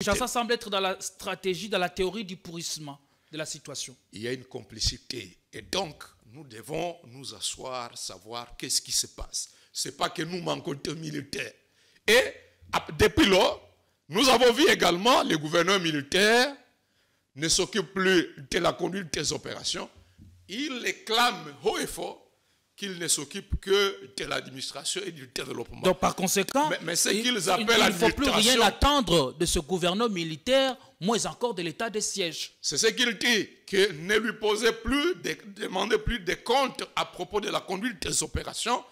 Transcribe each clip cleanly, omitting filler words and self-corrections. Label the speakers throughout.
Speaker 1: Kinshasa semble être dans la stratégie, dans la théorie du pourrissement de la situation.
Speaker 2: Il y a une complicité. Et donc, nous devons nous asseoir, savoir qu'est-ce qui se passe. Ce n'est pas que nous manquons de militaires. Et depuis lors, nous avons vu également les gouverneurs militaires ne s'occupent plus de la conduite des opérations. Ils réclament haut et fort qu'ils ne s'occupent que de l'administration et du développement.
Speaker 1: Donc par conséquent,
Speaker 2: mais ce qu'ils appellent
Speaker 1: il ne faut plus rien attendre de ce gouverneur militaire, moins encore de l'état de siège.
Speaker 2: C'est ce qu'il dit, que ne lui posez plus, demandez plus de comptes à propos de la conduite des opérations,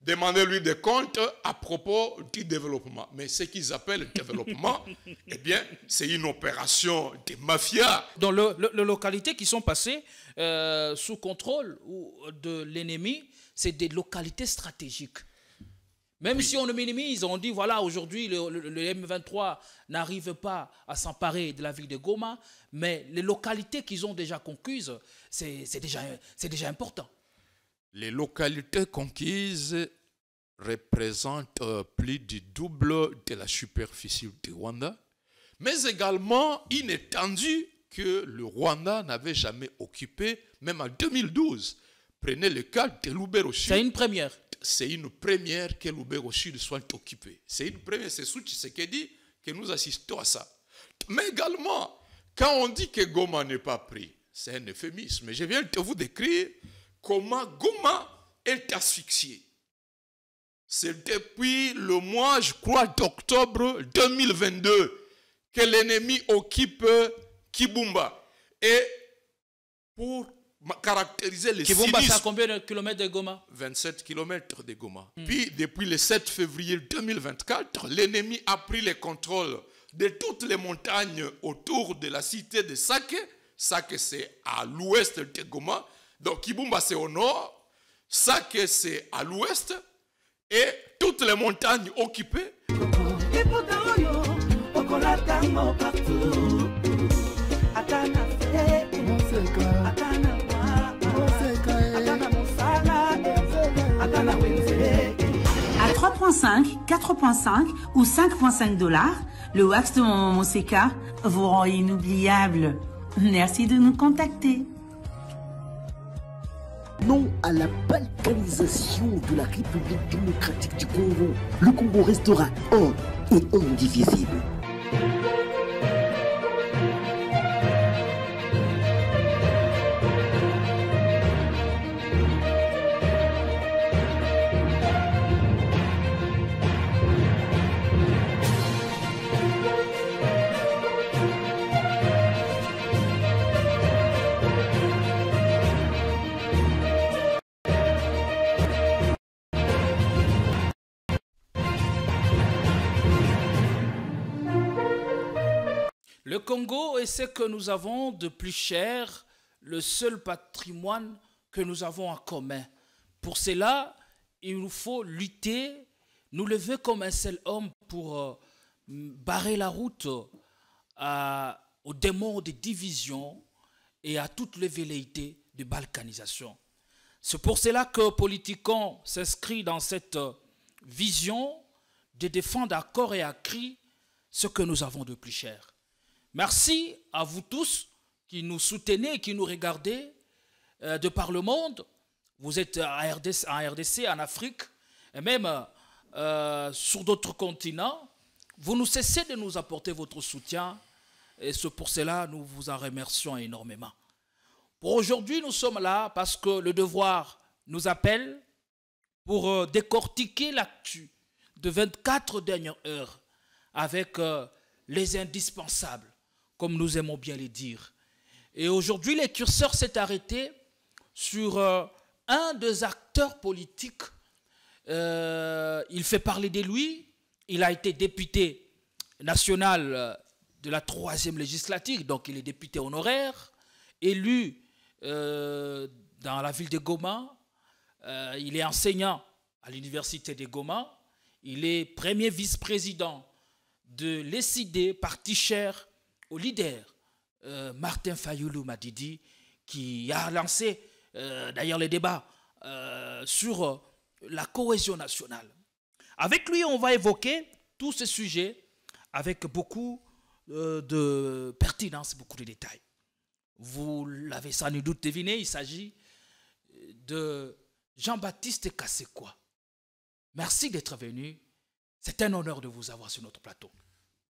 Speaker 2: demandez-lui des comptes à propos du développement. Mais ce qu'ils appellent le développement, eh bien, c'est une opération de mafia.
Speaker 1: Dans les localités qui sont passées sous contrôle de l'ennemi, c'est des localités stratégiques. Même si on le minimise, on dit, voilà, aujourd'hui, le M23 n'arrive pas à s'emparer de la ville de Goma, mais les localités qu'ils ont déjà conquises, c'est déjà important.
Speaker 2: Les localités conquises représentent plus du double de la superficie du Rwanda, mais également une étendue que le Rwanda n'avait jamais occupée, même en 2012. Prenez le cas de Lubero Sud.
Speaker 1: C'est une première.
Speaker 2: C'est une première que Lubero Sud soit occupée. C'est une première, c'est sous Tshisekedi que nous assistons à ça. Mais également, quand on dit que Goma n'est pas pris, c'est un euphémisme. Je viens de vous décrire comment Goma est asphyxié. C'est depuis le mois, je crois, d'octobre 2022 que l'ennemi occupe Kibumba. Et pour caractériser les
Speaker 1: Kibumba, c'est à combien de kilomètres de Goma?
Speaker 2: 27 kilomètres de Goma. Puis, depuis le 7 février 2024, l'ennemi a pris le contrôle de toutes les montagnes autour de la cité de Sake. Sake, c'est à l'ouest de Goma. Donc, Kibumba, c'est au nord. Sake, c'est à l'ouest. Et toutes les montagnes occupées.
Speaker 3: À 3,5, 4,5 ou 5,5 $, le wax de Maman Moseka vous rend inoubliable. Merci de nous contacter.
Speaker 4: Non à la balkanisation de la République démocratique du Congo. Le Congo restera un et indivisible.
Speaker 1: Le Congo est ce que nous avons de plus cher, le seul patrimoine que nous avons en commun. Pour cela, il nous faut lutter, nous lever comme un seul homme pour barrer la route aux démons de division et à toutes les velléités de balkanisation. C'est pour cela que Politicon s'inscrit dans cette vision de défendre à corps et à cri ce que nous avons de plus cher. Merci à vous tous qui nous soutenez, qui nous regardez de par le monde. Vous êtes en RDC, en Afrique, et même sur d'autres continents. Vous ne cessez de nous apporter votre soutien, et c'est pour cela nous vous en remercions énormément. Pour aujourd'hui, nous sommes là parce que le devoir nous appelle pour décortiquer l'actu de 24 dernières heures avec les indispensables, comme nous aimons bien les dire. Et aujourd'hui, le curseur s'est arrêté sur un des acteurs politiques. Il fait parler de lui. Il a été député national de la 3e législature, donc il est député honoraire, élu dans la ville de Goma. Il est enseignant à l'université de Goma. Il est premier vice-président de l'ESID, parti cher au leader Martin Fayulu Madidi, qui a lancé d'ailleurs les débats sur la cohésion nationale. Avec lui, on va évoquer tous ces sujets avec beaucoup de pertinence, beaucoup de détails. Vous l'avez sans nul doute deviné, il s'agit de Jean-Baptiste Kassekwa. Merci d'être venu. C'est un honneur de vous avoir sur notre plateau.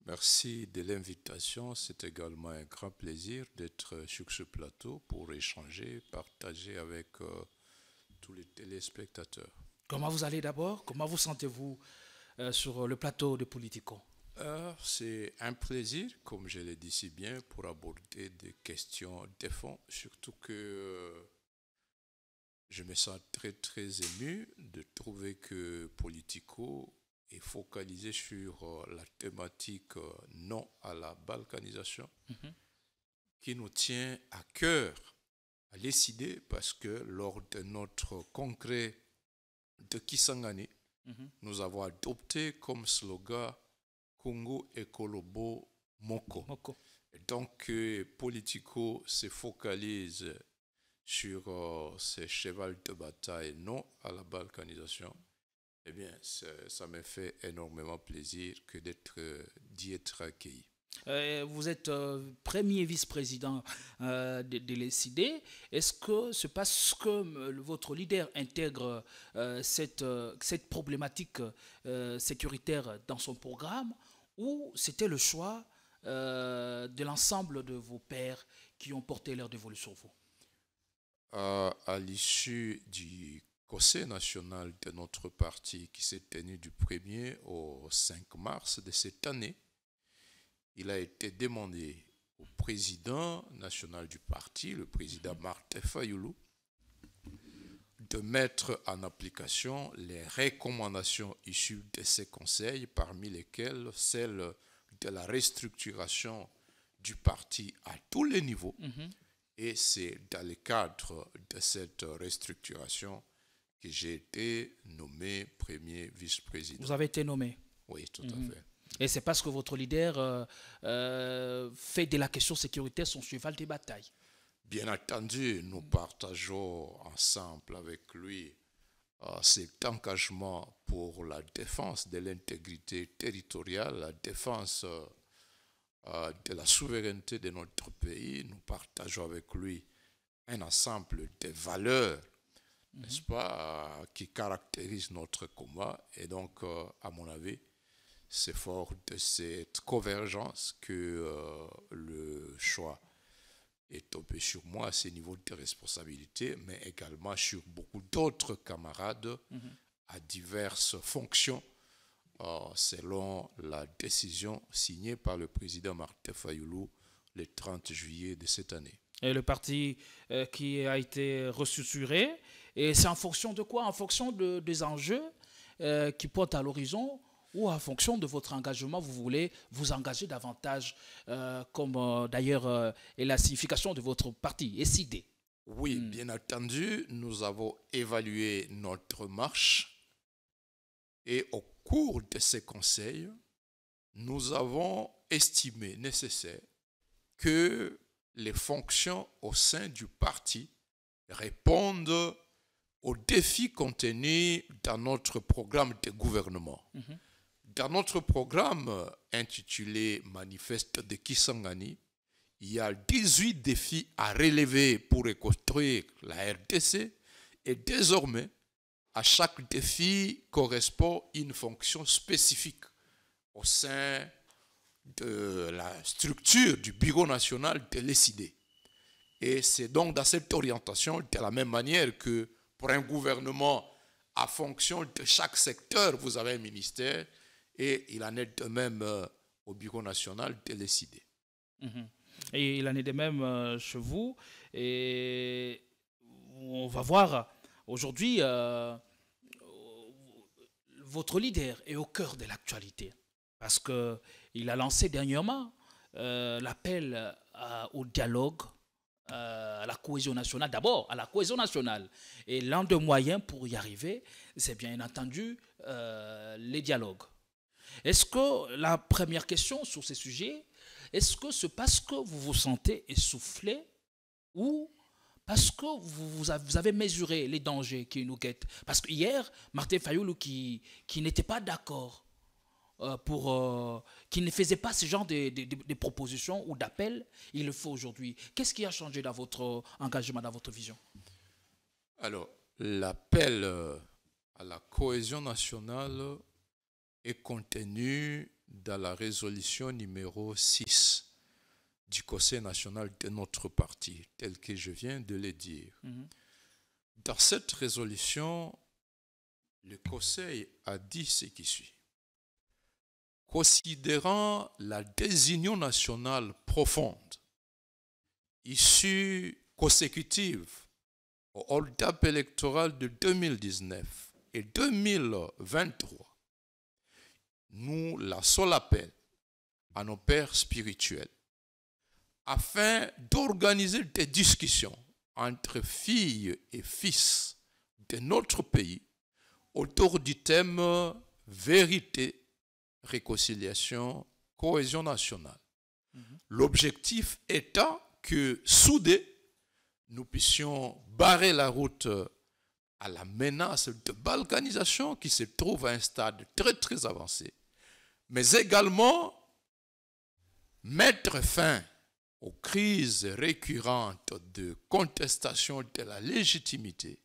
Speaker 2: Merci de l'invitation. C'est également un grand plaisir d'être sur ce plateau pour échanger, partager avec tous les téléspectateurs.
Speaker 1: Comment vous allez d'abord? Comment vous sentez-vous sur le plateau de Politico?
Speaker 2: C'est un plaisir, comme je l'ai dit si bien, pour aborder des questions de fond, surtout que je me sens très très ému de trouver que Politico est focalisé sur la thématique non à la balkanisation, qui nous tient à cœur à décider, parce que lors de notre congrès de Kisangani, nous avons adopté comme slogan Congo Ekolobo Moko. Et donc, Politico se focalise sur ces chevals de bataille non à la balkanisation. Eh bien, ça me fait énormément plaisir que d'y être accueilli.
Speaker 1: Vous êtes premier vice-président de l'ECD. Est-ce que c'est parce que votre leader intègre cette problématique sécuritaire dans son programme, ou c'était le choix de l'ensemble de vos pairs qui ont porté leur dévolu sur vous?
Speaker 2: À l'issue du Conseil national de notre parti qui s'est tenu du 1er au 5 mars de cette année, il a été demandé au président national du parti, le président Martin Fayoulou, de mettre en application les recommandations issues de ces conseils, parmi lesquelles celle de la restructuration du parti à tous les niveaux. Et c'est dans le cadre de cette restructuration que j'ai été nommé premier vice-président.
Speaker 1: Vous avez été nommé?
Speaker 2: Oui, tout à fait.
Speaker 1: Et c'est parce que votre leader fait de la question sécuritaire son cheval de bataille?
Speaker 2: Bien entendu, nous partageons ensemble avec lui cet engagement pour la défense de l'intégrité territoriale, la défense de la souveraineté de notre pays. Nous partageons avec lui un ensemble de valeurs, n'est-ce pas, qui caractérisent notre combat. Et donc, à mon avis, c'est fort de cette convergence que le choix est tombé sur moi à ce niveau de responsabilité, mais également sur beaucoup d'autres camarades à diverses fonctions, selon la décision signée par le président Martin Fayoulou le 30 juillet de cette année.
Speaker 1: Et le parti qui a été restructuré, et c'est en fonction de quoi? En fonction des enjeux qui pointent à l'horizon, ou en fonction de votre engagement, vous voulez vous engager davantage, comme d'ailleurs est la signification de votre parti, ECD?
Speaker 2: Oui, bien entendu, nous avons évalué notre marche, et au cours de ces conseils, nous avons estimé nécessaire que les fonctions au sein du parti répondent aux défis contenus dans notre programme de gouvernement. Dans notre programme intitulé Manifeste de Kisangani, il y a 18 défis à relever pour reconstruire la RDC, et désormais, à chaque défi correspond une fonction spécifique au sein de la structure du Bureau national de l'ECD. Et c'est donc dans cette orientation, de la même manière que pour un gouvernement, à fonction de chaque secteur, vous avez un ministère, et il en est de même au Bureau national de l'ECD.
Speaker 1: Et il en est de même chez vous. Et on va voir aujourd'hui, votre leader est au cœur de l'actualité, parce qu'il a lancé dernièrement l'appel au dialogue, à la cohésion nationale, d'abord à la cohésion nationale. Et l'un des moyens pour y arriver, c'est bien entendu les dialogues. Est-ce que, la première question sur ces sujets, est-ce que c'est parce que vous vous sentez essoufflé, ou parce que vous avez mesuré les dangers qui nous guettent? Parce qu'hier, Martin Fayoulou, qui n'était pas d'accord qui ne faisait pas ce genre de propositions ou d'appels, il le fait aujourd'hui. Qu'est-ce qui a changé dans votre engagement, dans votre vision?
Speaker 2: Alors, l'appel à la cohésion nationale est contenu dans la résolution numéro 6 du Conseil national de notre parti, tel que je viens de le dire. Dans cette résolution, le Conseil a dit ce qui suit. Considérant la désunion nationale profonde, issue consécutive au hold-up électoral de 2019 et 2023, nous lançons l'appel à nos pères spirituels afin d'organiser des discussions entre filles et fils de notre pays autour du thème vérité, réconciliation, cohésion nationale. L'objectif étant que, soudés, nous puissions barrer la route à la menace de balkanisation qui se trouve à un stade très très avancé, mais également mettre fin aux crises récurrentes de contestation de la légitimité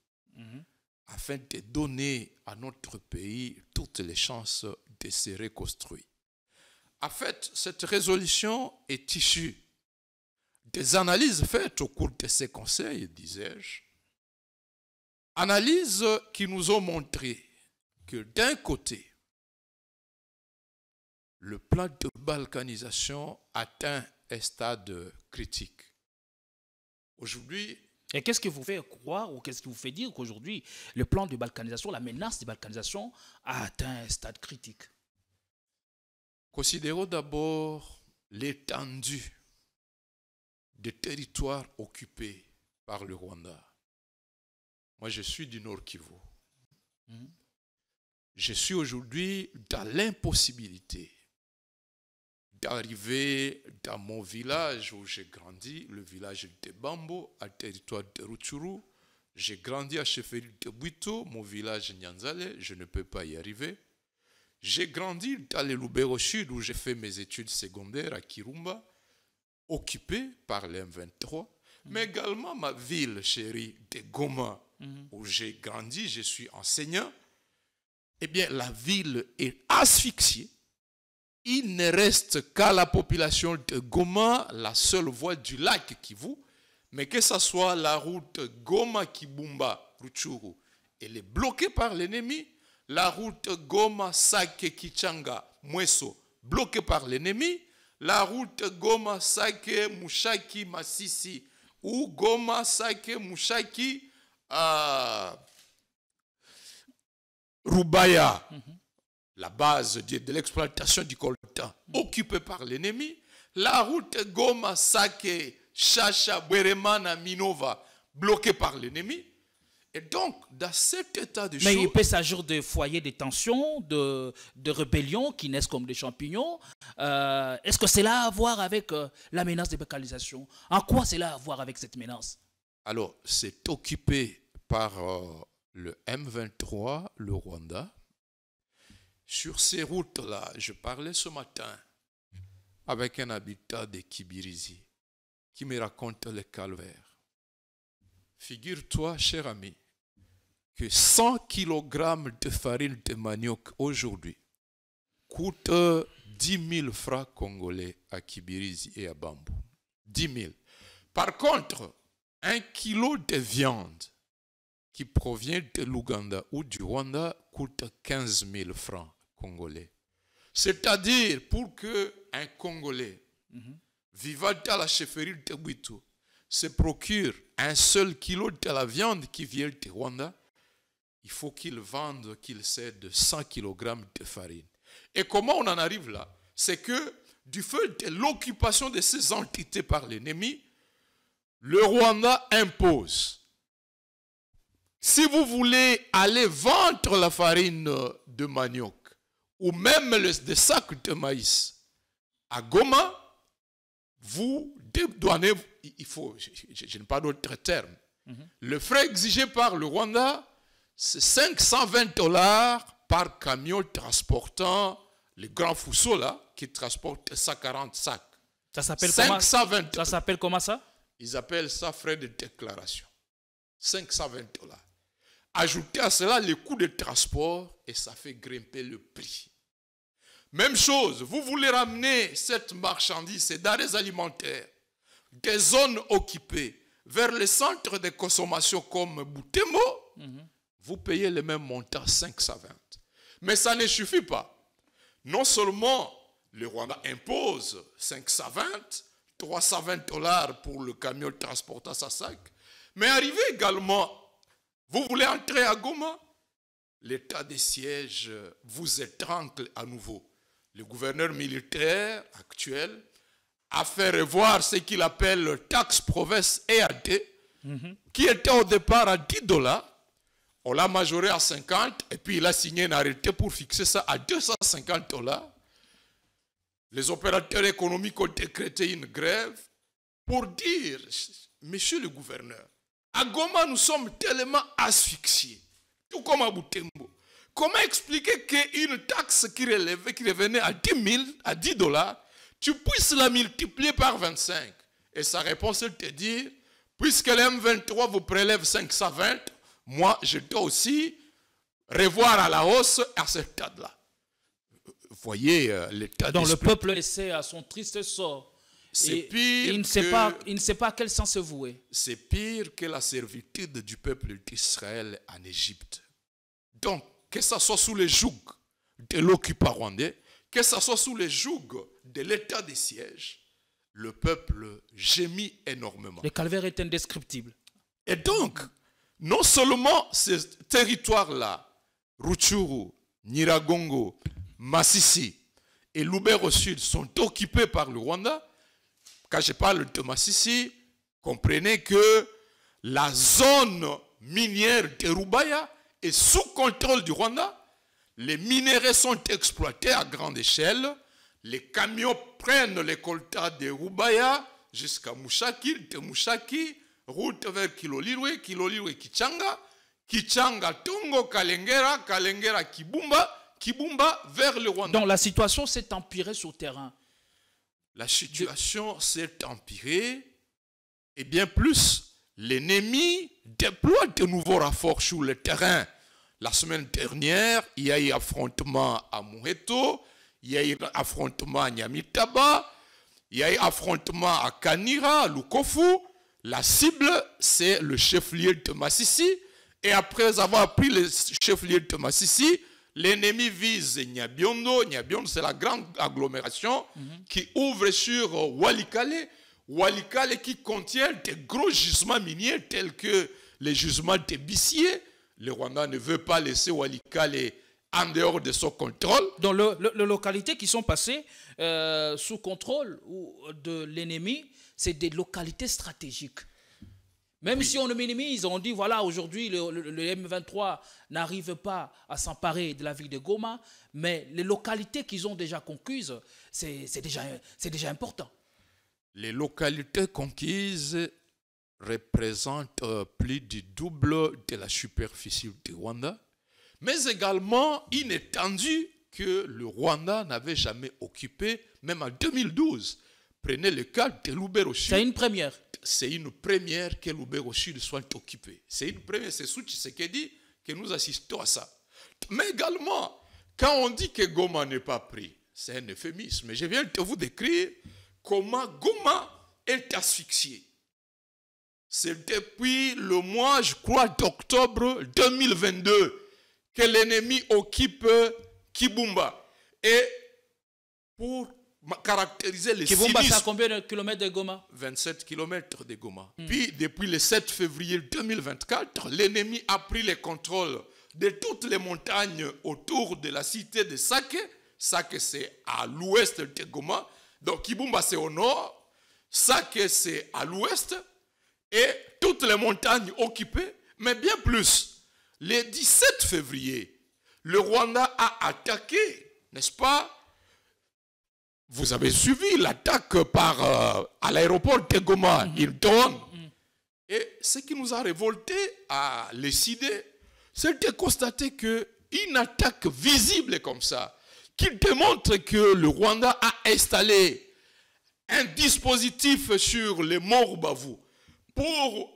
Speaker 2: afin de donner à notre pays toutes les chances de se reconstruire. En fait, cette résolution est issue des analyses faites au cours de ces conseils, disais-je, analyses qui nous ont montré que d'un côté, le plan de balkanisation atteint un stade critique. Aujourd'hui,
Speaker 1: et qu'est-ce qui vous fait croire ou qu'est-ce qui vous fait dire qu'aujourd'hui, le plan de balkanisation, la menace de balkanisation a atteint un stade critique?
Speaker 2: Considérons d'abord l'étendue des territoires occupés par le Rwanda. Moi, je suis du Nord Kivu. Je suis aujourd'hui dans l'impossibilité d'arriver dans mon village où j'ai grandi, le village de Bambo, à territoire de Rutshuru. J'ai grandi à chefferie de Bwito, mon village Nyanzale, je ne peux pas y arriver. J'ai grandi dans le Lubero Sud où j'ai fait mes études secondaires à Kirumba, occupé par les M23, mais également ma ville chérie de Goma, où j'ai grandi, je suis enseignant. Eh bien, la ville est asphyxiée. Il ne reste qu'à la population de Goma la seule voie du lac Kivu, mais que ce soit la route Goma-Kibumba-Rutshuru, elle est bloquée par l'ennemi. La route Goma-Sake-Kichanga-Mweso, bloquée par l'ennemi. La route Goma-Sake-Mushaki-Masisi ou Goma-Sake-Mushaki-Rubaya, la base de l'exploitation du coltan, occupée par l'ennemi. La route Goma-Sake-Chacha-Bweremana-Minova, bloquée par l'ennemi. Et donc, dans cet état de choses...
Speaker 1: Mais il peut s'agir de foyers de tension, de rébellions qui naissent comme des champignons. Est-ce que cela a à voir avec la menace de balkanisation? En quoi cela a à voir avec cette menace?
Speaker 2: Alors, c'est occupé par le M23, le Rwanda. Sur ces routes-là, je parlais ce matin avec un habitant de Kibirizi qui me raconte le calvaire. Figure-toi, cher ami, que 100 kg de farine de manioc aujourd'hui coûte 10 000 francs congolais à Kibirizi et à Bambou. 10 000. Par contre, 1 kilo de viande qui provient de l'Ouganda ou du Rwanda coûte 15 000 francs congolais. C'est-à-dire, pour qu'un Congolais vivant dans la chefferie de Bwito se procure un seul kilo de la viande qui vient du Rwanda, il faut qu'il vende, qu'il cède 100 kg de farine. Et comment on en arrive là? C'est que du fait de l'occupation de ces entités par l'ennemi, le Rwanda impose. Si vous voulez aller vendre la farine de manioc ou même des sacs de maïs à Goma, vous dédouanez, il faut, je n'ai pas d'autre terme. Le frais exigé par le Rwanda, c'est $520 par camion transportant le grand fousseau là, qui transporte 140 sacs.
Speaker 1: Ça s'appelle
Speaker 2: 520.
Speaker 1: Ça s'appelle comment ça?
Speaker 2: Ils appellent ça frais de déclaration. 520 $. Ajoutez à cela les coûts de transport et ça fait grimper le prix. Même chose, vous voulez ramener cette marchandise, ces denrées alimentaires, des zones occupées vers les centres de consommation comme Butembo, vous payez le même montant, 520. Mais ça ne suffit pas. Non seulement le Rwanda impose 520, 320 $ pour le camion transportant sa sac, mais arrivé également, vous voulez entrer à Goma, l'état de siège vous étrangle à nouveau. Le gouverneur militaire actuel a fait revoir ce qu'il appelle taxe province EAD, qui était au départ à 10 $. On l'a majoré à 50 et puis il a signé un arrêté pour fixer ça à 250 $. Les opérateurs économiques ont décrété une grève pour dire, monsieur le gouverneur, à Goma nous sommes tellement asphyxiés, tout comme à Butembo. Comment expliquer qu'une taxe qui revenait à 10 000, à 10 $, tu puisses la multiplier par 25? Et sa réponse est de dire, puisque le M23 vous prélève 520, moi je dois aussi revoir à la hausse à ce stade-là. Vous voyez l'état d'esprit.
Speaker 1: Donc le peuple est laissé à son triste sort.
Speaker 2: C'est pire
Speaker 1: il ne sait pas à quel sens se vouer.
Speaker 2: C'est pire que la servitude du peuple d'Israël en Égypte. Donc, que ce soit sous les jougs de l'occupant rwandais, que ce soit sous les jougs de l'état de siège, le peuple gémit énormément.
Speaker 1: Le calvaire est indescriptible.
Speaker 2: Et donc, non seulement ces territoires-là, Rutshuru, Nyiragongo, Masisi et Lubero Sud sont occupés par le Rwanda. Quand je parle de Masisi, comprenez que la zone minière de Rubaya est sous contrôle du Rwanda. Les minerais sont exploités à grande échelle. Les camions prennent les coltas de Rubaya jusqu'à Mushaki, de Mushaki, route vers Kilolirwe, Kilolirwe Kichanga, Kichanga Tongo, Kalengera, Kalengera Kibumba, Kibumba vers le Rwanda.
Speaker 1: Donc la situation s'est empirée sur le terrain.
Speaker 2: La situation s'est empirée et bien plus, l'ennemi déploie de nouveaux renforts sur le terrain. La semaine dernière, il y a eu affrontement à Muheto, il y a eu affrontement à Nyamitaba, il y a eu affrontement à Kanira, à Lukofu. La cible, c'est le chef-lieu de Masisi. Et après avoir pris le chef-lieu de Masisi, l'ennemi vise Nyabiondo. Nyabiondo, c'est la grande agglomération qui ouvre sur Walikale. Walikale qui contient des gros gisements miniers tels que les gisements de Bissier. Le Rwanda ne veut pas laisser Walikale en dehors de son contrôle.
Speaker 1: Donc les localités qui sont passées sous contrôle de l'ennemi, c'est des localités stratégiques. Même si on le minimise, on dit voilà, aujourd'hui le M23 n'arrive pas à s'emparer de la ville de Goma, mais les localités qu'ils ont déjà conquises, c'est déjà important.
Speaker 2: Les localités conquises représentent plus du double de la superficie du Rwanda, mais également une étendue que le Rwanda n'avait jamais occupée, même en 2012. Prenez le cas de Lubero Sud.
Speaker 1: C'est une première.
Speaker 2: C'est une première que Lubero Sud soit occupé. C'est une première, c'est sous Tshisekedi que nous assistons à ça. Mais également, quand on dit que Goma n'est pas pris, c'est un euphémisme. Mais je viens de vous décrire comment Goma est asphyxié. C'est depuis le mois, je crois, d'octobre 2022 que l'ennemi occupe Kibumba. Et pour caractériser les
Speaker 1: Kibumba,
Speaker 2: cynismes,
Speaker 1: c'est à combien de kilomètres de Goma?
Speaker 2: 27 km de Goma. Puis, depuis le 7 février 2024, l'ennemi a pris le contrôle de toutes les montagnes autour de la cité de Sake. Sake, c'est à l'ouest de Goma. Donc, Kibumba, c'est au nord. Sake, c'est à l'ouest. Et toutes les montagnes occupées. Mais bien plus, le 17 février, le Rwanda a attaqué, n'est-ce pas? Vous avez suivi l'attaque à l'aéroport de Goma, Hilton. Et ce qui nous a révolté à décider, c'est de constater qu'une attaque visible comme ça, qui démontre que le Rwanda a installé un dispositif sur les Morubavu pour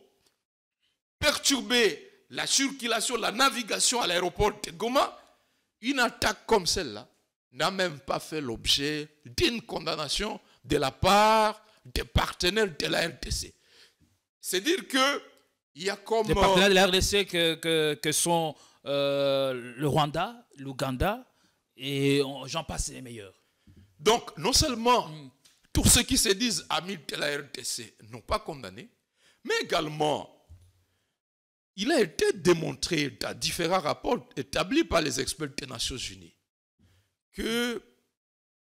Speaker 2: perturber la circulation, la navigation à l'aéroport de Goma, une attaque comme celle-là n'a même pas fait l'objet d'une condamnation de la part des partenaires de la RDC. C'est dire que il y a comme...
Speaker 1: Les partenaires de la RDC que sont le Rwanda, l'Ouganda, et j'en passe les meilleurs.
Speaker 2: Donc, non seulement tous ceux qui se disent amis de la RDC n'ont pas condamné, mais également, il a été démontré dans différents rapports établis par les experts des Nations Unies que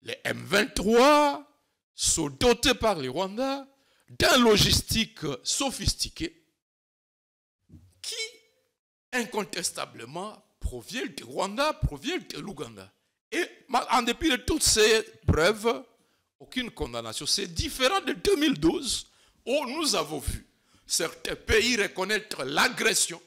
Speaker 2: les M23 sont dotés par les Rwandais d'un logistique sophistiqué qui, incontestablement, provient du Rwanda, provient de l'Ouganda. Et en dépit de toutes ces preuves, aucune condamnation. C'est différent de 2012 où nous avons vu certains pays reconnaître l'agression,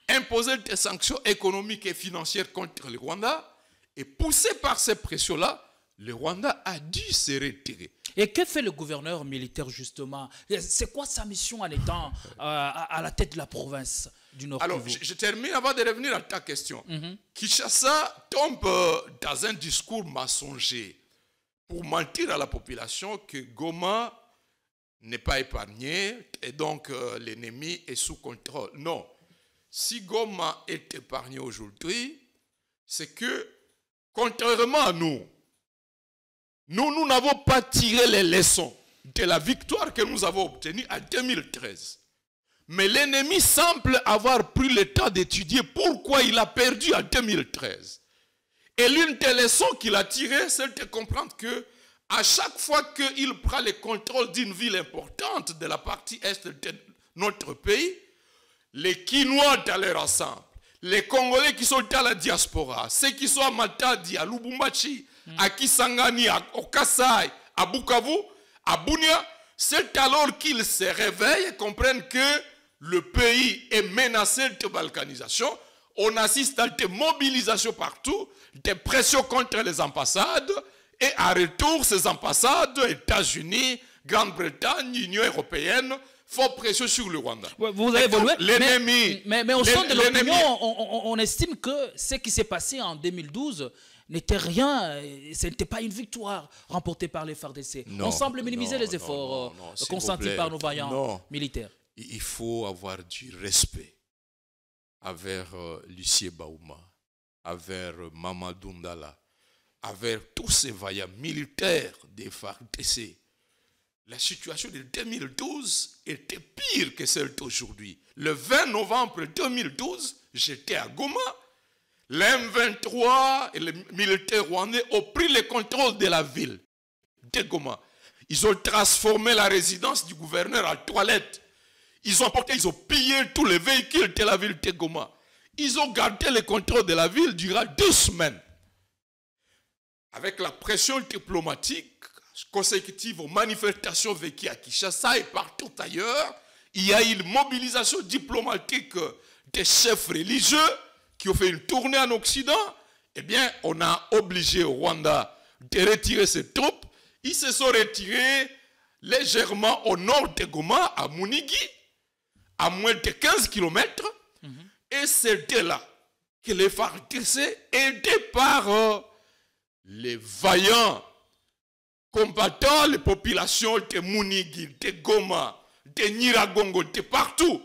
Speaker 2: imposer des sanctions économiques et financières contre le Rwanda, et poussé par ces pressions-là, le Rwanda a dû se retirer.
Speaker 1: Et que fait le gouverneur militaire justement? C'est quoi sa mission en étant à la tête de la province du Nord Kivu?
Speaker 2: Alors, je termine avant de revenir à ta question. Kinshasa tombe dans un discours mensonger pour mentir à la population que Goma n'est pas épargné et donc l'ennemi est sous contrôle. Non. Si Goma est épargné aujourd'hui, c'est que, contrairement à nous n'avons pas tiré les leçons de la victoire que nous avons obtenue en 2013. Mais l'ennemi semble avoir pris le temps d'étudier pourquoi il a perdu en 2013. Et l'une des leçons qu'il a tirées, c'est de comprendre que à chaque fois qu'il prend le contrôle d'une ville importante de la partie est de notre pays, les Kinois dans leur ensemble, les Congolais qui sont dans la diaspora, ceux qui sont à Matadi, à Lubumbashi, à Kisangani, au Kasaï, à Bukavu, à Bunia, c'est alors qu'ils se réveillent et comprennent que le pays est menacé de balkanisation. On assiste à des mobilisations partout, des pressions contre les ambassades, et en retour, ces ambassades, États-Unis, Grande-Bretagne, Union européenne, font pression sur le Rwanda.
Speaker 1: Vous avez évolué,
Speaker 2: l'ennemi.
Speaker 1: Mais au sein de l'opinion, on estime que ce qui s'est passé en 2012 n'était rien, ce n'était pas une victoire remportée par les FARDC. On semble minimiser les efforts consentis par nos vaillants militaires.
Speaker 2: Il faut avoir du respect envers Lucien Baouma, envers Mamadou Ndala, envers tous ces vaillants militaires des FARDC. La situation de 2012 était pire que celle d'aujourd'hui. Le 20 novembre 2012, j'étais à Goma. Les M23 et les militaires rwandais ont pris le contrôle de la ville de Goma. Ils ont transformé la résidence du gouverneur en toilette. Ils ont pillé tous les véhicules de la ville de Goma. Ils ont gardé le contrôle de la ville durant 2 semaines. Avec la pression diplomatique consécutive aux manifestations vécues à Kinshasa et partout ailleurs, il y a eu une mobilisation diplomatique des chefs religieux qui ont fait une tournée en Occident. Eh bien, on a obligé au Rwanda de retirer ses troupes. Ils se sont retirés légèrement au nord de Goma, à Munigi, à moins de 15 km. Et c'était là que les FARDC, aidés par les vaillants combattants, les populations de Munigi, de Goma, de Nyiragongo, de partout,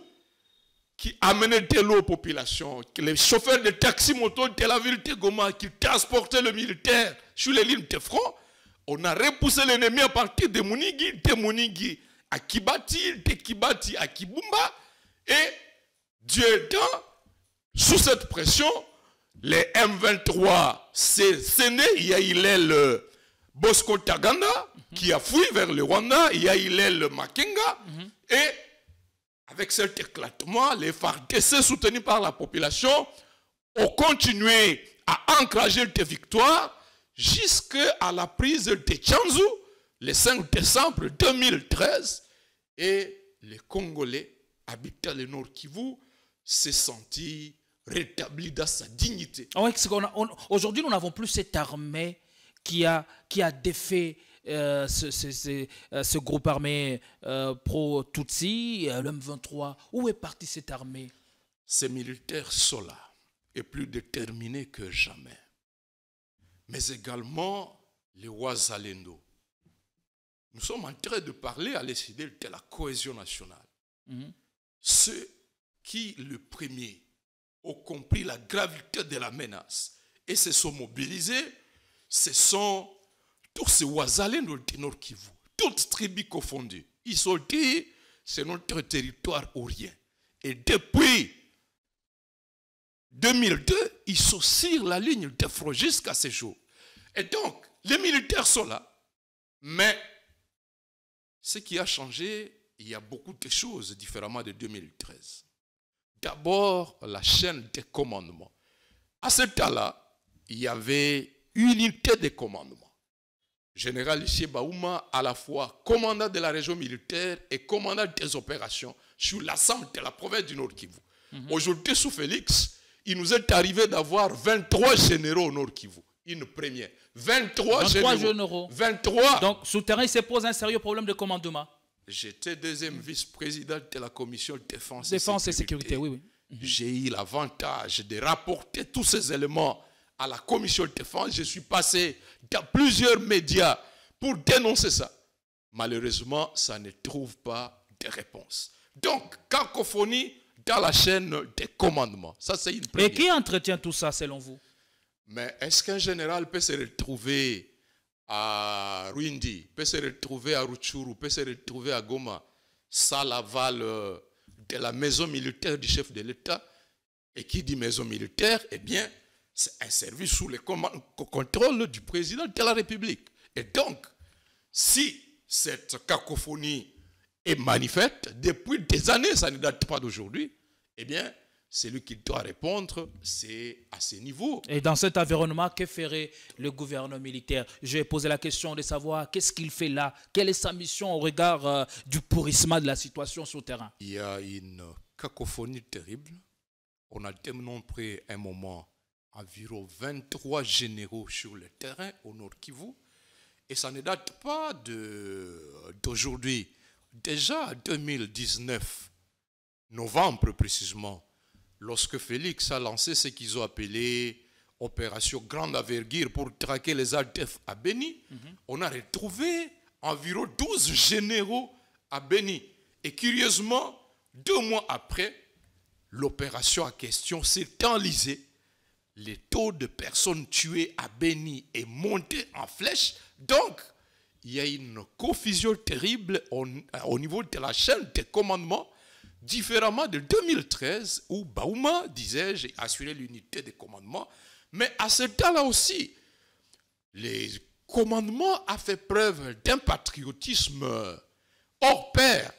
Speaker 2: qui amenaient de l'eau aux populations, les chauffeurs de taxi-moto de la ville de Goma, qui transportaient le militaire sur les lignes de front, on a repoussé l'ennemi à partir de Munigi à Kibati, de Kibati à Kibumba, et Dieu étant, sous cette pression, les M23 c'est né, il y a eu le Bosco Taganda qui a fui vers le Rwanda, il y a eu le Makenga, et avec cet éclatement, les FARDC soutenus par la population ont continué à encourager des victoires jusqu'à la prise de Tchanzu le 5 décembre 2013, et les Congolais habitant le Nord Kivu s'est senti rétablie dans sa dignité.
Speaker 1: Ah ouais, aujourd'hui, nous n'avons plus cette armée qui a défait ce groupe armé pro-Tutsi, le M23. Où est partie cette armée?
Speaker 2: Ces militaires sont là et plus déterminés que jamais. Mais également les Wazalendo. Nous sommes en train de parler à l'essai de la cohésion nationale. Ceux qui, le premier, ont compris la gravité de la menace et se sont mobilisés, ce sont tous ces Wazalendo du Nord Kivu, toutes tribus confondues. Ils sont dit, c'est notre territoire orien. Et depuis 2002, ils sont sur la ligne de front jusqu'à ce jour. Et donc, les militaires sont là. Mais ce qui a changé, il y a beaucoup de choses différemment de 2013. D'abord, la chaîne des commandements. À ce temps-là, il y avait une unité de commandement. Général Issé Baouma, à la fois commandant de la région militaire et commandant des opérations sur l'ensemble de la province du Nord Kivu. Aujourd'hui, sous Félix, il nous est arrivé d'avoir 23 généraux au Nord Kivu. Une première. 23 généraux. 23.
Speaker 1: Donc, souterrain, il se pose un sérieux problème de commandement.
Speaker 2: J'étais deuxième vice-président de la commission défense
Speaker 1: et sécurité. Oui.
Speaker 2: J'ai eu l'avantage de rapporter tous ces éléments à la commission de défense. Je suis passé dans plusieurs médias pour dénoncer ça. Malheureusement, ça ne trouve pas de réponse. Donc, cacophonie dans la chaîne des commandements. Ça, c'est une première.
Speaker 1: Et qui entretient tout ça, selon vous?
Speaker 2: Mais est-ce qu'un général peut se retrouver à Rwindi, peut se retrouver à Rutshuru, peut se retrouver à Goma, sans l'aval de la maison militaire du chef de l'État? Et qui dit maison militaire? Eh bien, c'est un service sous le contrôle du président de la République. Et donc, si cette cacophonie est manifeste, depuis des années, ça ne date pas d'aujourd'hui, eh bien, celui qui doit répondre, c'est à ce niveau.
Speaker 1: Et dans cet environnement, que ferait le gouvernement militaire? Je vais poser la question de savoir qu'est-ce qu'il fait là? Quelle est sa mission au regard du pourrissement de la situation sur le terrain?
Speaker 2: Il y a une cacophonie terrible. On a dénombré un moment environ 23 généraux sur le terrain au Nord Kivu. Et ça ne date pas d'aujourd'hui. Déjà en 2019, novembre précisément, lorsque Félix a lancé ce qu'ils ont appelé opération grande envergure pour traquer les ADF à Beni, on a retrouvé environ 12 généraux à Beni. Et curieusement, 2 mois après, l'opération en question s'est enlisée. Le taux de personnes tuées à Beni est monté en flèche. Donc, il y a une confusion terrible au niveau de la chaîne des commandements, différemment de 2013, où Baouma, disais-je, a assuré l'unité des commandements. Mais à ce temps-là aussi, les commandements ont fait preuve d'un patriotisme hors pair.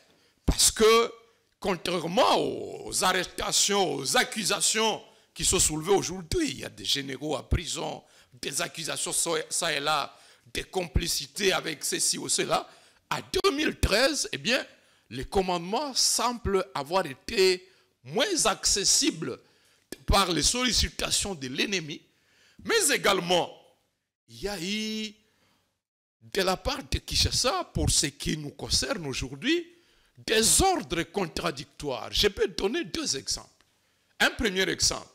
Speaker 2: Parce que, contrairement aux arrestations, aux accusations qui sont soulevées aujourd'hui, il y a des généraux à prison, des accusations ça et là, des complicités avec ceci ou cela. À 2013, eh bien, les commandements semblent avoir été moins accessibles par les sollicitations de l'ennemi, mais également, il y a eu, de la part de Kinshasa, pour ce qui nous concerne aujourd'hui, des ordres contradictoires. Je peux donner 2 exemples. Un premier exemple,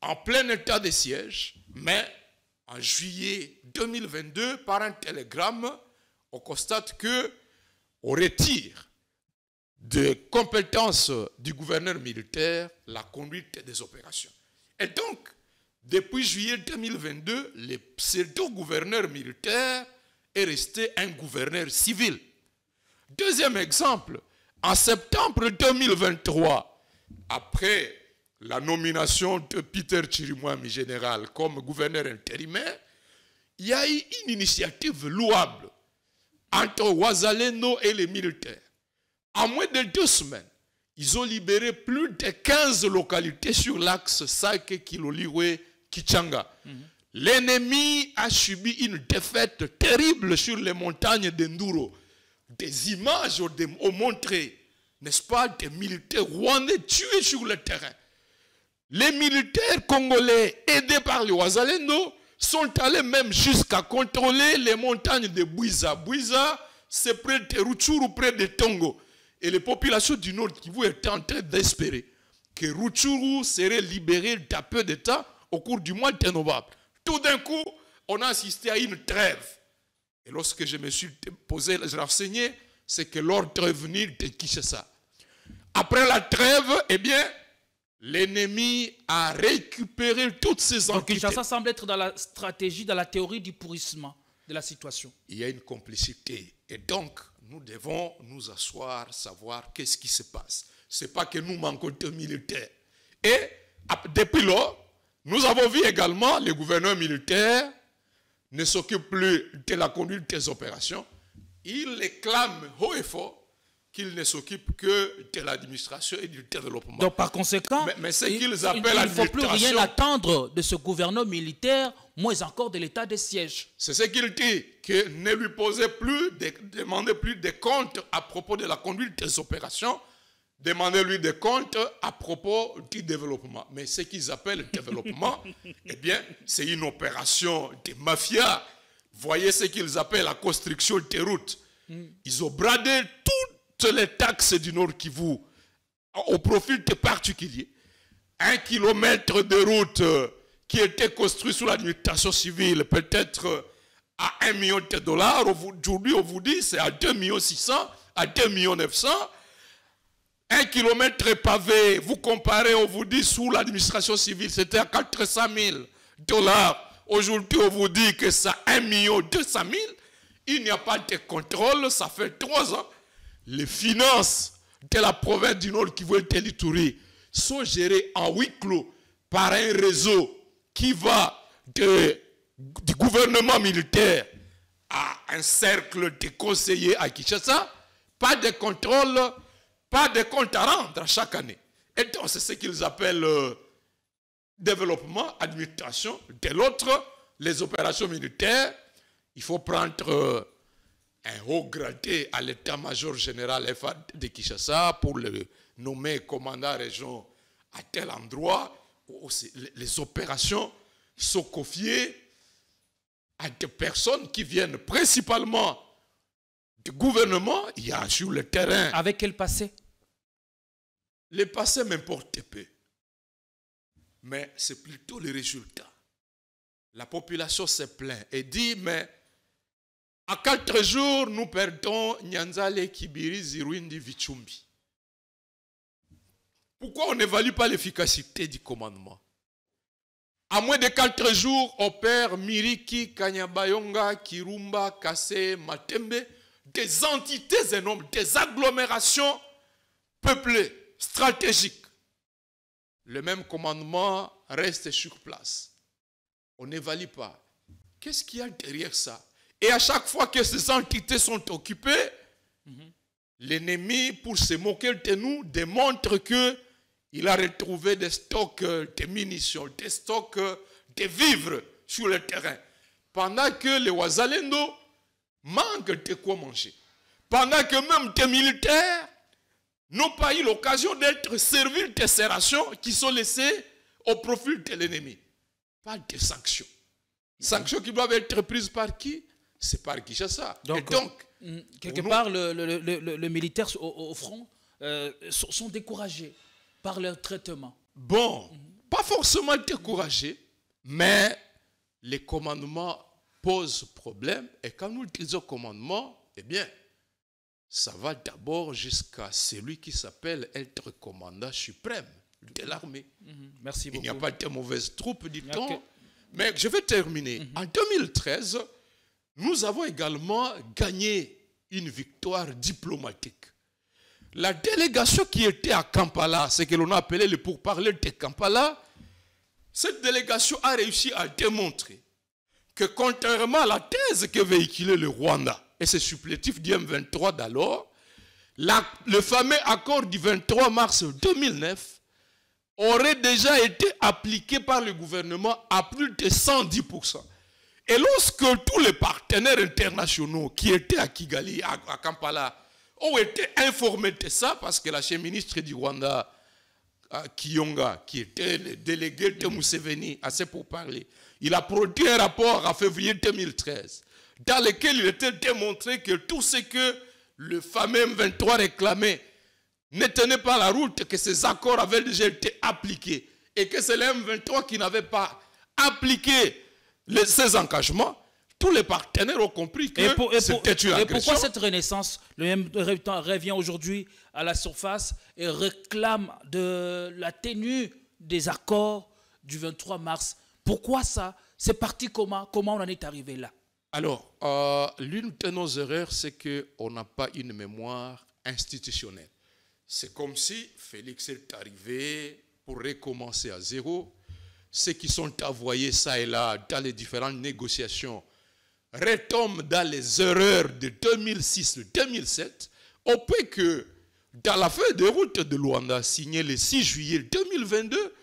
Speaker 2: en plein état de siège, mais en juillet 2022, par un télégramme, on constate qu'on retire de compétences du gouverneur militaire la conduite des opérations. Et donc, depuis juillet 2022, le pseudo-gouverneur militaire est resté un gouverneur civil. Deuxième exemple, en septembre 2023, après la nomination de Peter Chirimwami général comme gouverneur intérimaire, il y a eu une initiative louable entre Wazalendo et les militaires. En moins de 2 semaines, ils ont libéré plus de 15 localités sur l'axe Sake-Kiloliwe-Kichanga. L'ennemi a subi une défaite terrible sur les montagnes d'Enduro. Des images ont montré, n'est-ce pas, des militaires rwandais tués sur le terrain. Les militaires congolais, aidés par les Wazalendo, sont allés même jusqu'à contrôler les montagnes de Bouiza. Bouiza, c'est près de Rutshuru, près de Tongo. Et les populations du Nord Kivu étaient en train d'espérer que Rutshuru serait libéré d'un peu de temps au cours du mois de novembre. Tout d'un coup, on a assisté à une trêve. Et lorsque je me suis posé, je renseigné, c'est que l'ordre est venu de Kinshasa. Après la trêve, eh bien, l'ennemi a récupéré toutes ces entités.
Speaker 1: Donc Kinshasa semble être dans la stratégie, dans la théorie du pourrissement de la situation.
Speaker 2: Il y a une complicité. Et donc, nous devons nous asseoir, savoir qu'est-ce qui se passe. Ce n'est pas que nous manquons de militaires. Et depuis lors, nous avons vu également les gouverneurs militaires ne s'occupent plus de la conduite des opérations. Ils réclament haut et fort qu'ils ne s'occupent que de l'administration et du développement.
Speaker 1: Donc par conséquent,
Speaker 2: mais ce qu'ils appellent
Speaker 1: il ne faut plus
Speaker 2: l'administration,
Speaker 1: rien attendre de ce gouverneur militaire, moins encore de l'état de siège.
Speaker 2: c'est ce qu'il dit, que ne lui posez plus, demandez plus des comptes à propos de la conduite des opérations, demandez-lui des comptes à propos du développement. Mais ce qu'ils appellent le développement, eh bien, c'est une opération de mafia. Voyez ce qu'ils appellent la construction des routes. Ils ont bradé toutes les taxes du Nord Kivu au profit des particuliers. 1 kilomètre de route qui était construit sous l'administration civile, peut-être à 1 million de dollars. Aujourd'hui, on vous dit c'est à 2 600 000, à 2 900 000. 1 kilomètre pavé, vous comparez, on vous dit sous l'administration civile, c'était à 400 000 dollars. Aujourd'hui, on vous dit que c'est 1 200 000. Il n'y a pas de contrôle, ça fait 3 ans. Les finances de la province du Nord Kivu et l'Ituri sont gérées en huis clos par un réseau qui va du gouvernement militaire à un cercle de conseillers à Kinshasa. Pas de contrôle, pas de compte à rendre chaque année. Et donc, c'est ce qu'ils appellent développement, administration. De l'autre, les opérations militaires, il faut prendre un haut gradé à l'état-major général FA de Kinshasa pour le nommer commandant région à tel endroit où les opérations sont confiées à des personnes qui viennent principalement du gouvernement. Il y a sur le terrain.
Speaker 1: Avec quel passé?
Speaker 2: Le passé m'importe peu. Mais c'est plutôt les résultats. La population se plaint et dit, mais à 4 jours, nous perdons Nyanzale, Kibiri, Ziruindi, Vichumbi. Pourquoi on n'évalue pas l'efficacité du commandement? À moins de 4 jours, on perd Miriki, Kanyabayonga, Kirumba, Kassé, Matembe, des entités énormes, des agglomérations peuplées, stratégiques. Le même commandement reste sur place. On n'évalue pas. Qu'est-ce qu'il y a derrière ça? Et à chaque fois que ces entités sont occupées, l'ennemi, pour se moquer de nous, démontre qu'il a retrouvé des stocks de munitions, des stocks de vivres sur le terrain. Pendant que les Wazalendo manquent de quoi manger. Pendant que même des militaires n'ont pas eu l'occasion d'être servis de ces rations qui sont laissées au profit de l'ennemi. Pas de sanctions. Sanctions qui doivent être prises par qui? C'est par Kinshasa.
Speaker 1: Donc, quelque part, le militaire au front sont découragés par leur traitement.
Speaker 2: Bon, pas forcément découragés, mais les commandements posent problème. Et quand nous disons commandement, eh bien, ça va d'abord jusqu'à celui qui s'appelle être commandant suprême de l'armée.
Speaker 1: Merci beaucoup.
Speaker 2: Il n'y a pas de mauvaises troupes, dit-on. Okay. Mais je vais terminer. En 2013, nous avons également gagné une victoire diplomatique. La délégation qui était à Kampala, ce que l'on a appelé le pourparlers de Kampala, cette délégation a réussi à démontrer que contrairement à la thèse que véhiculait le Rwanda et ses supplétifs du M23 d'alors, le fameux accord du 23 mars 2009 aurait déjà été appliqué par le gouvernement à plus de 110%. Et lorsque tous les partenaires internationaux qui étaient à Kigali, à Kampala, ont été informés de ça, parce que la chef ministre du Rwanda, Kiyonga, qui était le délégué de Museveni, assez pour parler, il a produit un rapport en février 2013, dans lequel il était démontré que tout ce que le fameux M23 réclamait ne tenait pas la route, que ces accords avaient déjà été appliqués, et que c'est le M23 qui n'avait pas appliqué ces engagements. Tous les partenaires ont compris que c'était une agression.
Speaker 1: Et pourquoi cette renaissance, le M23 revient aujourd'hui à la surface et réclame de la tenue des accords du 23 mars? Pourquoi ça? C'est parti comment? Comment on en est arrivé là?
Speaker 2: Alors, l'une de nos erreurs, c'est qu'on n'a pas une mémoire institutionnelle. C'est comme si Félix est arrivé pour recommencer à zéro. Ceux qui sont envoyés ça et là dans les différentes négociations retombent dans les erreurs de 2006-2007, au point que dans la feuille de route de Luanda signée le 6 juillet 2022,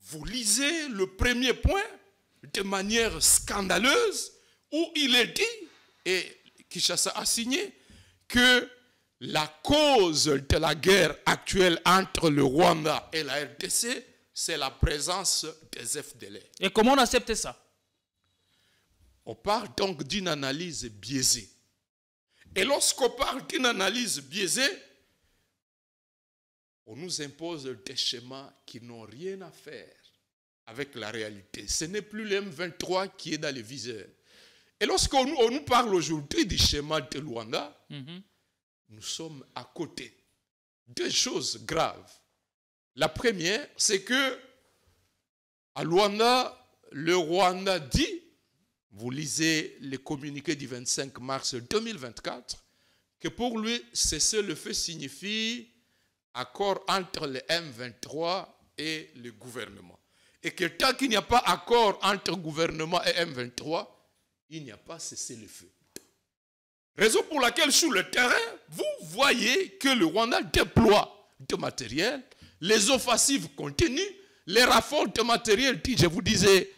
Speaker 2: vous lisez le premier point de manière scandaleuse où il est dit, et Kinshasa a signé, que la cause de la guerre actuelle entre le Rwanda et la RDC, c'est la présence des FDLR.
Speaker 1: Et comment on accepte ça?
Speaker 2: On parle donc d'une analyse biaisée. Et lorsqu'on parle d'une analyse biaisée, on nous impose des schémas qui n'ont rien à faire avec la réalité. Ce n'est plus le M23 qui est dans les viseurs. Et lorsqu'on nous parle aujourd'hui du schéma de Luanda, nous sommes à côté. Deux choses graves. La première, c'est que à Luanda, le Rwanda dit, vous lisez le communiqué du 25 mars 2024, que pour lui, cessez-le-feu signifie accord entre le M23 et le gouvernement. Et que tant qu'il n'y a pas accord entre gouvernement et M23, il n'y a pas cessez-le-feu. Raison pour laquelle sur le terrain, vous voyez que le Rwanda déploie de matériel, les offensives continuent, les rafales de matériel, je vous disais,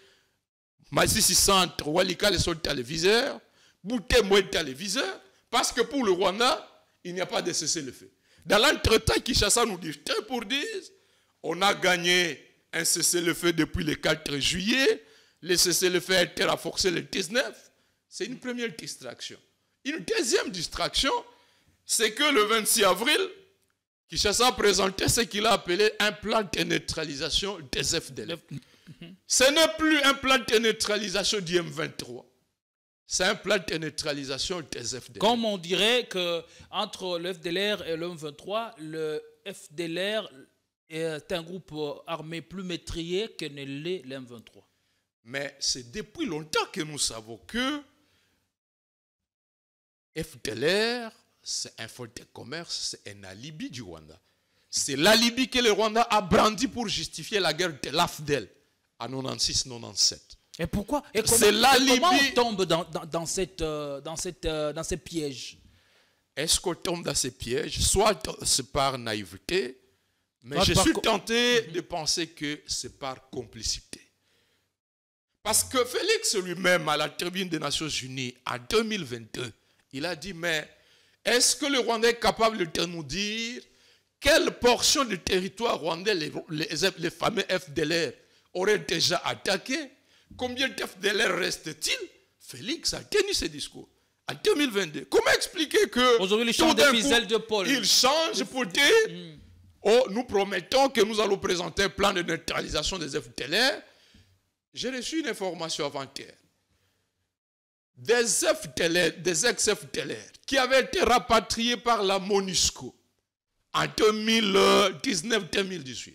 Speaker 2: Massissi Centre, Walikale sont téléviseurs, Boutemou est téléviseur, parce que pour le Rwanda, il n'y a pas de cessez-le-feu. Dans l'entretien, Kinshasa nous dit, pour dire, on a gagné un cessez-le-feu depuis le 4 juillet, le cessez-le-feu a été renforcé le 19, c'est une première distraction. Une deuxième distraction, c'est que le 26 avril, Kinshasa a présenté ce qu'il a appelé un plan de neutralisation des FDLR. Ce n'est plus un plan de neutralisation du M23. C'est un plan de neutralisation des FDLR.
Speaker 1: Comme on dirait qu'entre le FDLR et le M23, le FDLR est un groupe armé plus maîtrisé que ne l'est le M23.
Speaker 2: Mais c'est depuis longtemps que nous savons que FDLR, c'est un fonds de commerce, c'est un alibi du Rwanda. C'est l'alibi que le Rwanda a brandi pour justifier la guerre de l'AFDEL en 96-97.
Speaker 1: Et pourquoi? Et comment on tombe dans ces pièges?
Speaker 2: Est-ce qu'on tombe dans ces pièges? Soit c'est par naïveté, mais je suis tenté de penser que c'est par complicité. Parce que Félix lui-même, à la tribune des Nations Unies, en 2022, il a dit, mais est-ce que le Rwanda est capable de nous dire quelle portion du territoire rwandais les fameux FDLR auraient déjà attaqué? Combien de FDLR reste-t-il? Félix a tenu ce discours en 2022. Comment expliquer que
Speaker 1: aujourd'hui, il change de ficelle de Paul.
Speaker 2: Il change pour dire, oh, nous promettons que nous allons présenter un plan de neutralisation des FDLR. J'ai reçu une information avant-hier. Des FDLR, des ex-FDLR, qui avaient été rapatriés par la MONUSCO en 2019-2018,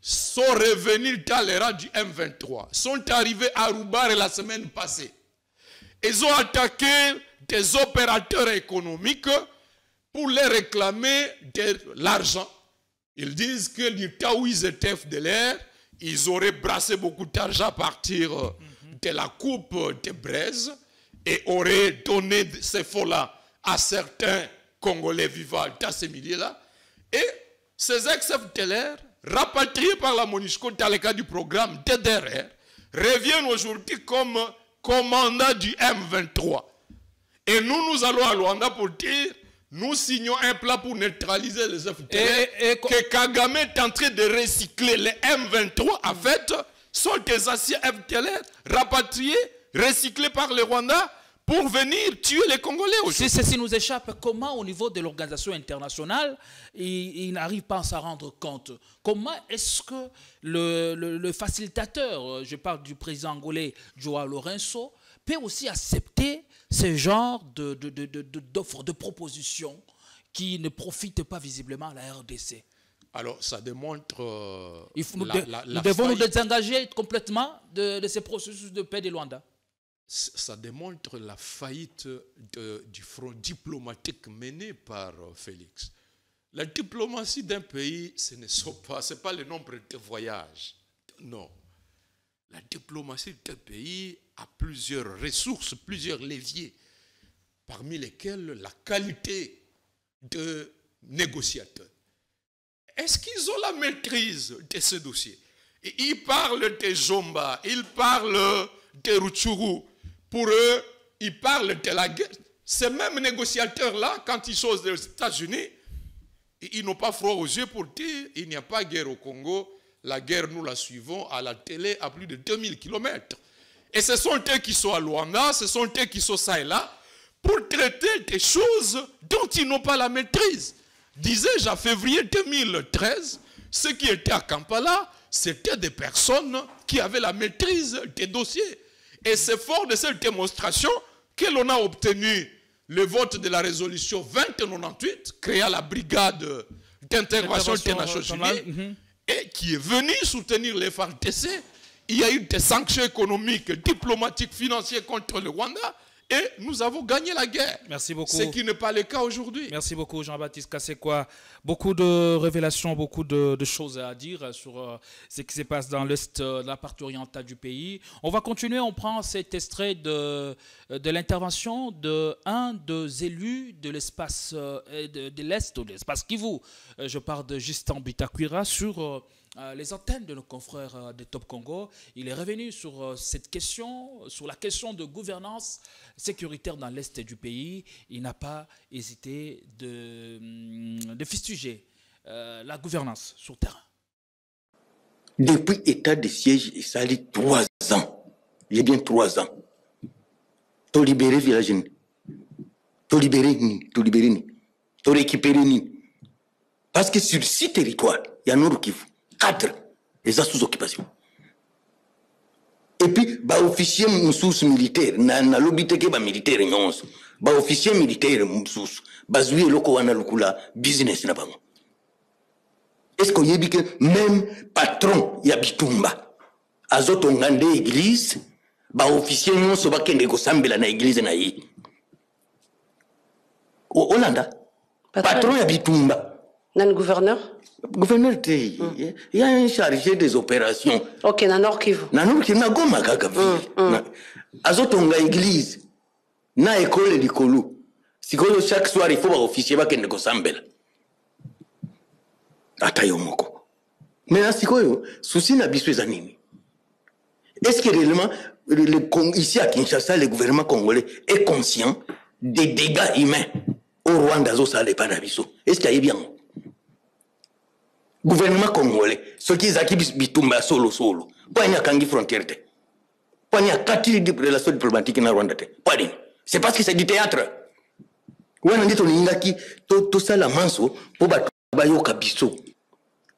Speaker 2: sont revenus dans les rangs du M23, sont arrivés à Roubar la semaine passée. Ils ont attaqué des opérateurs économiques pour les réclamer de l'argent. Ils disent que du temps où ils étaient FDLR, ils auraient brassé beaucoup d'argent à partir de la coupe de Braise et auraient donné ces fonds-là à certains Congolais vivant dans ces milieux-là. Et ces ex-FDLR, rapatriés par la MONUSCO dans le cadre du programme DDR, reviennent aujourd'hui comme commandants du M23. Et nous allons à Luanda pour dire, nous signons un plan pour neutraliser les FDLR, que Kagame est en train de recycler. Les M23, en fait, sont des anciens FDLR rapatriés, recyclés par le Rwanda pour venir tuer les Congolais aujourd'hui.
Speaker 1: Si ceci nous échappe, comment au niveau de l'organisation internationale, ils n'arrivent pas à s'en rendre compte? Comment est-ce que le facilitateur, je parle du président angolais Joao Lourenço, peut aussi accepter ce genre d'offres, de propositions qui ne profitent pas visiblement à la RDC?
Speaker 2: Alors, ça démontre
Speaker 1: nous devons nous désengager complètement de ces processus de paix de Luanda.
Speaker 2: Ça démontre la faillite du front diplomatique mené par Félix. La diplomatie d'un pays, ce n'est pas le nombre de voyages. Non. La diplomatie d'un pays a plusieurs ressources, plusieurs leviers, parmi lesquels la qualité de négociateur. Est-ce qu'ils ont la maîtrise de ce dossier? Et ils parlent de Jomba, ils parlent de Rutshuru. Pour eux, ils parlent de la guerre. Ces mêmes négociateurs-là, quand ils sont aux États-Unis, ils n'ont pas froid aux yeux pour dire il n'y a pas de guerre au Congo. La guerre, nous la suivons à la télé à plus de 2000 km. Et ce sont eux qui sont à Luanda, ce sont eux qui sont ça et là, pour traiter des choses dont ils n'ont pas la maîtrise. Disais-je, en février 2013, ceux qui étaient à Kampala, c'était des personnes qui avaient la maîtrise des dossiers. Et c'est fort de cette démonstration que l'on a obtenu le vote de la résolution 2098, créant la brigade d'intervention des Nations Unies, et qui est venue soutenir les FARDC. Il y a eu des sanctions économiques, diplomatiques, financières contre le Rwanda, et nous avons gagné la guerre.
Speaker 1: Merci beaucoup.
Speaker 2: Ce qui n'est pas le cas aujourd'hui.
Speaker 1: Merci beaucoup, Jean-Baptiste Kasekwa. Beaucoup de révélations, beaucoup de choses à dire sur ce qui se passe dans l'est, la partie orientale du pays. On va continuer, on prend cet extrait de l'intervention d'un des élus de l'espace de l'est, de l'espace Kivu. Je parle de Justin Bitakwira sur les antennes de nos confrères de Top Congo. Il est revenu sur cette question, sur la question de gouvernance sécuritaire dans l'est du pays. Il n'a pas hésité de fustiger la gouvernance sur terrain.
Speaker 5: Depuis l'état de siège, ça a 3 ans. Il y a bien 3 ans. Tu libéré le village. Tu libéré ni. Tu récupéré ni. Parce que sur 6 territoires, il y a Nord Kivu. 4, et ça sous occupation. Et puis, bah officier sous militaire, na lobité que bah militaire non, bah officier militaire sous, bah zoué loko wana lukula business na bango. Est-ce qu'on y a dit que même patron y a bitumba, azoto ngande église, bah officier non so ba kende ko sambela na église na yi. Hollanda, patron y a bitumba.
Speaker 6: Nan gouverneur?
Speaker 5: Gouverneur, il y a un chargé des opérations.
Speaker 6: Ok, na Nord Kivu.
Speaker 5: Na Nord Kivu, na Goma kaka ville. Azotonga église, na école likolo. Sikoyo chaque soir il faut ba officier ba kende ko sambela. Ata yo moko. Mais na sikoyo, souci na biso eza nini? Est-ce que réellement ici à Kinshasa le gouvernement congolais est conscient des dégâts humains au Rwanda zo sale pa na biso? Est-ce qu'il y a bien? Gouvernement congolais, ce qui est bitumba solo. Pas une kangi frontière. Pas une kati de relations diplomatiques na Rwanda. Pas d'une. C'est parce que c'est du théâtre. Ou on dit ton ingaki tout ça la manso pour battre bayoka biso.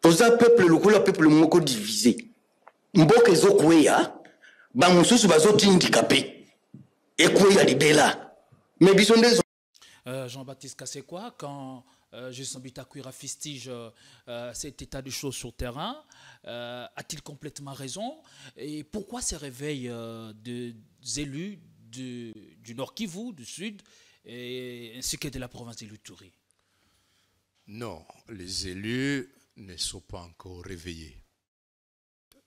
Speaker 5: Tout ça peuple le peuple moko divisé. Mboke zo kweya, ba mususu bazo handicapé. Et kweya libela. Mais biso ndezo
Speaker 1: Jean-Baptiste Kasekwa, quand Justin Bitakwira fustige cet état de choses sur terrain, a-t-il complètement raison? Et pourquoi ces réveils des élus du Nord Kivu, du Sud, ainsi que de la province de l'Ituri?
Speaker 2: Non, les élus ne sont pas encore réveillés.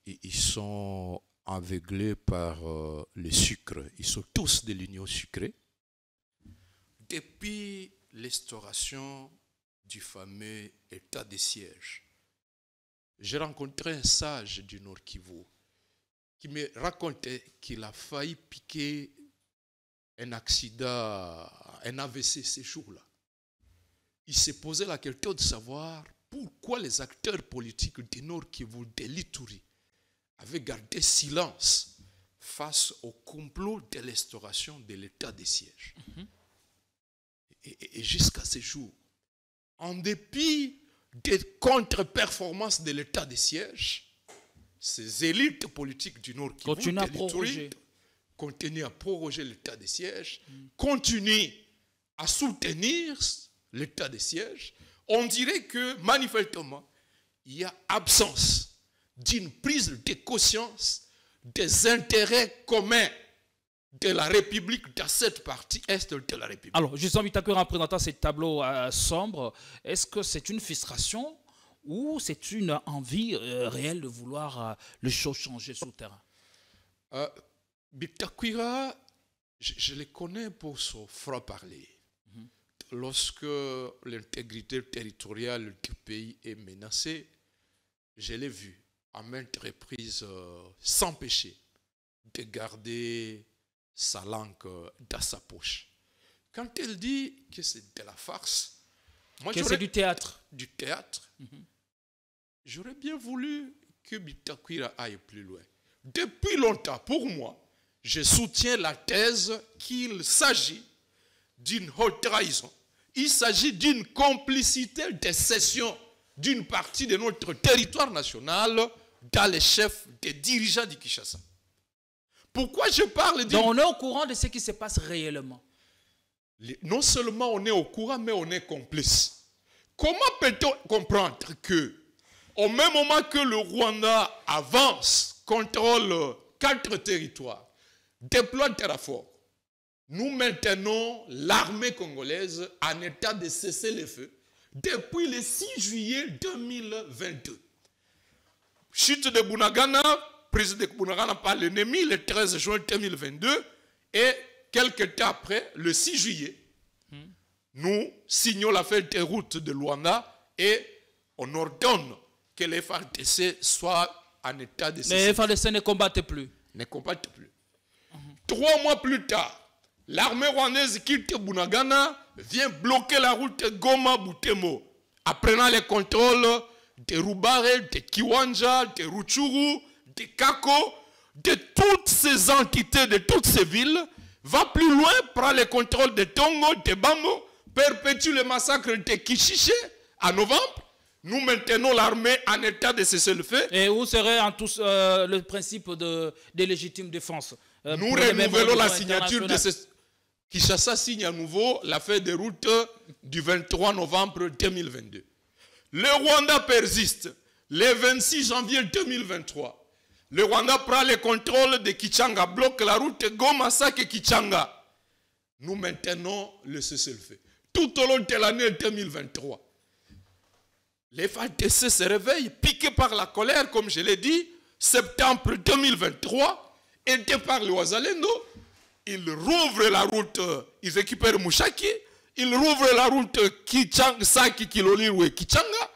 Speaker 2: Ils sont aveuglés par le sucre. Ils sont tous de l'union sucrée. Depuis l'instauration du fameux état de siège, j'ai rencontré un sage du Nord Kivu qui me racontait qu'il a failli piquer un accident, un AVC ces jours-là. il s'est posé la question de savoir pourquoi les acteurs politiques du Nord Kivu, de l'Ituri, avaient gardé silence face au complot de l'instauration de l'état de siège. Et jusqu'à ce jour, en dépit des contre-performances de l'état de siège, ces élites politiques du Nord Kivu,
Speaker 1: continuent à proroger.
Speaker 2: Continuent à proroger l'état de siège, continuent à soutenir l'état de siège. On dirait que, manifestement, il y a absence d'une prise de conscience des intérêts communs de la République dans cette partie est de la République.
Speaker 1: Alors, Justin Bitakura, en présentant ces tableaux sombres, est-ce que c'est une frustration ou c'est une envie réelle de vouloir les choses changer sur le terrain?
Speaker 2: Bitakura, je le connais pour son franc-parler. Lorsque l'intégrité territoriale du pays est menacée, je l'ai vu à maintes reprises s'empêcher de garder sa langue dans sa poche. Quand elle dit que c'est de la farce,
Speaker 1: que c'est du théâtre.
Speaker 2: Du théâtre, j'aurais bien voulu que Bitakura aille plus loin. Depuis longtemps, pour moi, je soutiens la thèse qu'il s'agit d'une haute trahison. Il s'agit d'une complicité de cession d'une partie de notre territoire national dans les chefs des dirigeants du Kinshasa. Pourquoi je parle de...
Speaker 1: Donc on est au courant de ce qui se passe réellement.
Speaker 2: Non seulement on est au courant, mais on est complice. Comment peut-on comprendre que, au même moment que le Rwanda avance, contrôle 4 territoires, déploie Terrafor, nous maintenons l'armée congolaise en état de cesser le feu depuis le 6 juillet 2022. Chute de Bunagana, prise de Bunagana par l'ennemi le 13 juin 2022 et quelques temps après, le 6 juillet, nous signons la feuille de route de Luanda et on ordonne que les FARDC soient en état de cesser.
Speaker 1: Mais les FARDC ne combattent plus.
Speaker 2: Ne combattent plus. 3 mois plus tard, l'armée rwandaise quitte Bunagana, vient bloquer la route Goma-Butemo, apprenant les contrôles de Rubare, de Kiwanja, de Rutshuru, de Kako, de toutes ces entités, de toutes ces villes, va plus loin, prend les contrôles de Tongo, de Bambo, perpétue le massacre de Kishiché en novembre. Nous maintenons l'armée en état de cessez-le-feu.
Speaker 1: Et où serait en tous le principe de légitime défense?
Speaker 2: Nous renouvelons la signature de ce... Kinshasa signe à nouveau la feuille de route du 23 novembre 2022. Le Rwanda persiste. Le 26 janvier 2023, le Rwanda prend le contrôle de Kichanga, bloque la route Goma-Sake-Kichanga. Nous maintenons le cessez-le-feu. Tout au long de l'année 2023, les FARDC se réveillent, piqués par la colère, comme je l'ai dit, septembre 2023, aidés par le Ouazalendo. Ils rouvrent la route, ils récupèrent Mouchaki, ils rouvrent la route Kichanga, Saki, Kiloliru et Kichanga.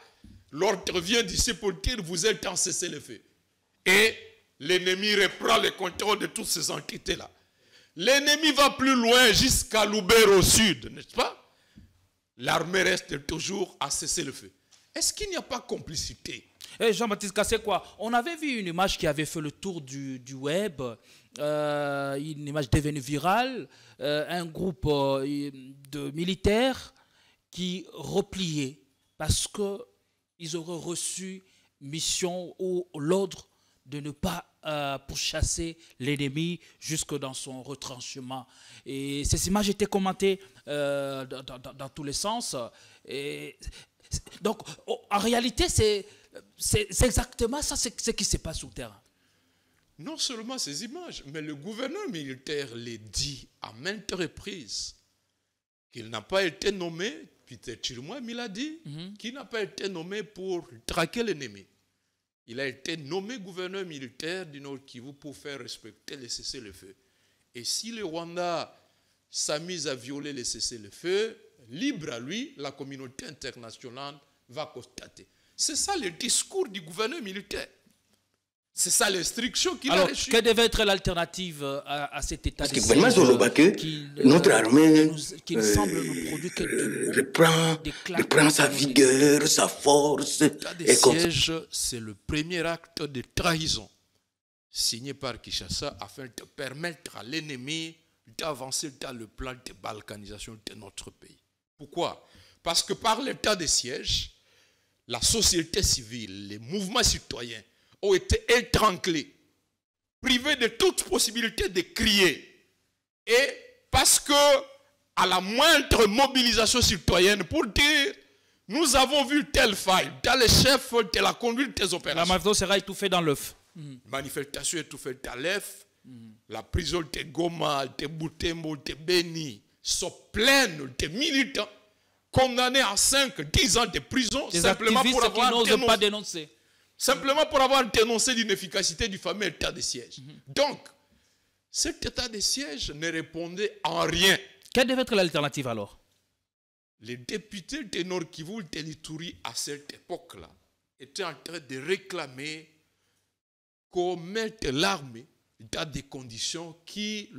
Speaker 2: L'ordre vient d'ici pour dire vous êtes en cessez-le-feu. Et l'ennemi reprend le contrôle de toutes ces entités-là. L'ennemi va plus loin jusqu'à Lubero au sud, n'est-ce pas? L'armée reste toujours à cessez-le-feu. Est-ce qu'il n'y a pas complicité?
Speaker 1: Jean-Baptiste Kassé, quoi? On avait vu une image qui avait fait le tour du web, une image devenue virale, un groupe de militaires qui repliaient parce qu'ils auraient reçu mission ou l'ordre de ne pas pourchasser l'ennemi jusque dans son retranchement. Et ces images étaient commentées dans tous les sens. Et donc, en réalité, c'est exactement ça, c'est ce qui se passe sur le terrain.
Speaker 2: Non seulement ces images, mais le gouverneur militaire les dit à maintes reprises qu'il n'a pas été nommé, Peter Chirimoya il a dit, qu'il n'a pas été nommé pour traquer l'ennemi. Il a été nommé gouverneur militaire du Nord Kivu pour faire respecter les cessez-le-feu. Et si le Rwanda s'amuse à violer les cessez-le-feu, libre à lui, la communauté internationale va constater. C'est ça le discours du gouverneur militaire. C'est ça l'instruction qu'il a
Speaker 1: Alors,
Speaker 2: reçue.
Speaker 1: quelle devait être l'alternative à cet état de
Speaker 5: Parce que
Speaker 1: siège
Speaker 5: notre armée
Speaker 1: qui ne semble nous produire que
Speaker 5: reprend sa vigueur, sa force.
Speaker 2: L'état de siège, c'est le premier acte de trahison signé par Kinshasa afin de permettre à l'ennemi d'avancer dans le plan de balkanisation de notre pays. Pourquoi? Parce que par l'état de siège, la société civile, les mouvements citoyens ont été étranglés, privés de toute possibilité de crier. Et parce que, à la moindre mobilisation citoyenne, pour dire, nous avons vu telle faille dans les chefs de la conduite des opérations.
Speaker 1: La manifestation sera étouffée dans l'œuf.
Speaker 2: Manifestation étouffée dans l'œuf. La prison de Goma, de Butembo, de Beni sont pleines de militants condamnés à 5-10 ans de prison
Speaker 1: Des
Speaker 2: simplement pour
Speaker 1: activistes qui
Speaker 2: avoir
Speaker 1: n'osent pas dénoncer.
Speaker 2: Simplement pour avoir dénoncé l'inefficacité du fameux état de siège. Donc, cet état de siège ne répondait en rien.
Speaker 1: Quelle devait être l'alternative alors?
Speaker 2: Les députés de Nord Kivu, de l'Ituri, à cette époque-là, étaient en train de réclamer qu'on mette l'armée dans des conditions qui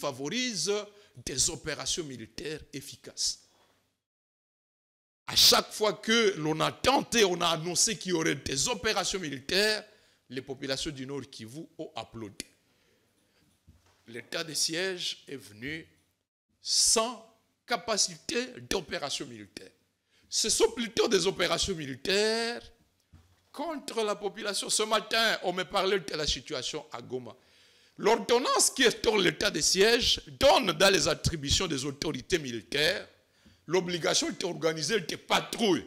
Speaker 2: favorisent des opérations militaires efficaces. À chaque fois que l'on a tenté, on a annoncé qu'il y aurait des opérations militaires, les populations du Nord Kivu ont applaudi. L'état de siège est venu sans capacité d'opération militaire. Ce sont plutôt des opérations militaires contre la population. Ce matin, on me parlait de la situation à Goma. L'ordonnance qui instaure l'état de siège donne dans les attributions des autorités militaires l'obligation d'organiser des patrouilles,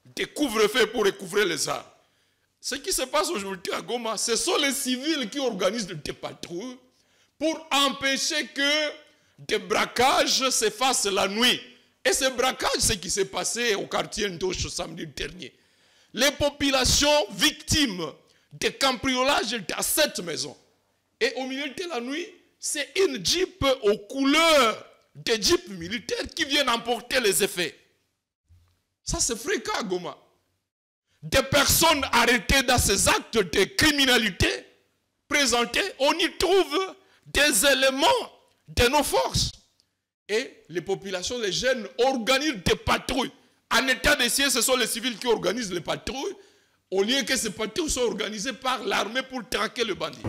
Speaker 2: des couvre-feux pour recouvrer les armes. Ce qui se passe aujourd'hui à Goma, ce sont les civils qui organisent des patrouilles pour empêcher que des braquages se fassent la nuit. Et ce braquage, c'est ce qui s'est passé au quartier Ndoche samedi dernier. Les populations victimes de cambriolages dans cette maison. Et au milieu de la nuit, c'est une jeep aux couleurs des jeeps militaires qui viennent emporter les effets. Ça, c'est fréquent à Goma. Des personnes arrêtées dans ces actes de criminalité présentés, on y trouve des éléments de nos forces. Et les populations, les jeunes, organisent des patrouilles. En état de siège, ce sont les civils qui organisent les patrouilles, au lieu que ces patrouilles soient organisées par l'armée pour traquer le bandit.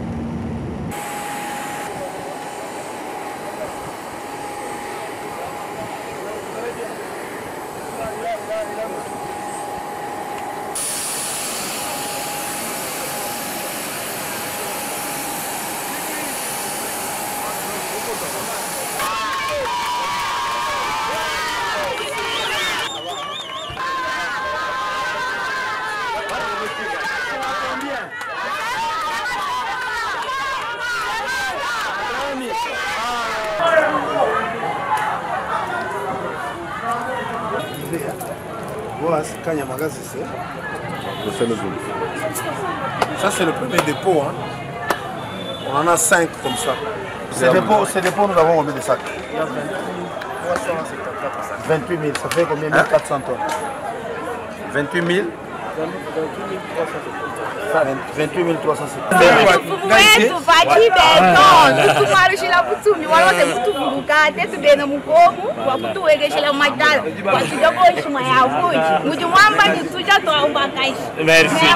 Speaker 7: Ça, c'est le premier dépôt. Hein. On en a 5 comme ça. Ces dépôts, nous avons combien de sacs? 28 000. Ça fait combien? 1400 tonnes. 28 000 28 350.
Speaker 8: Merci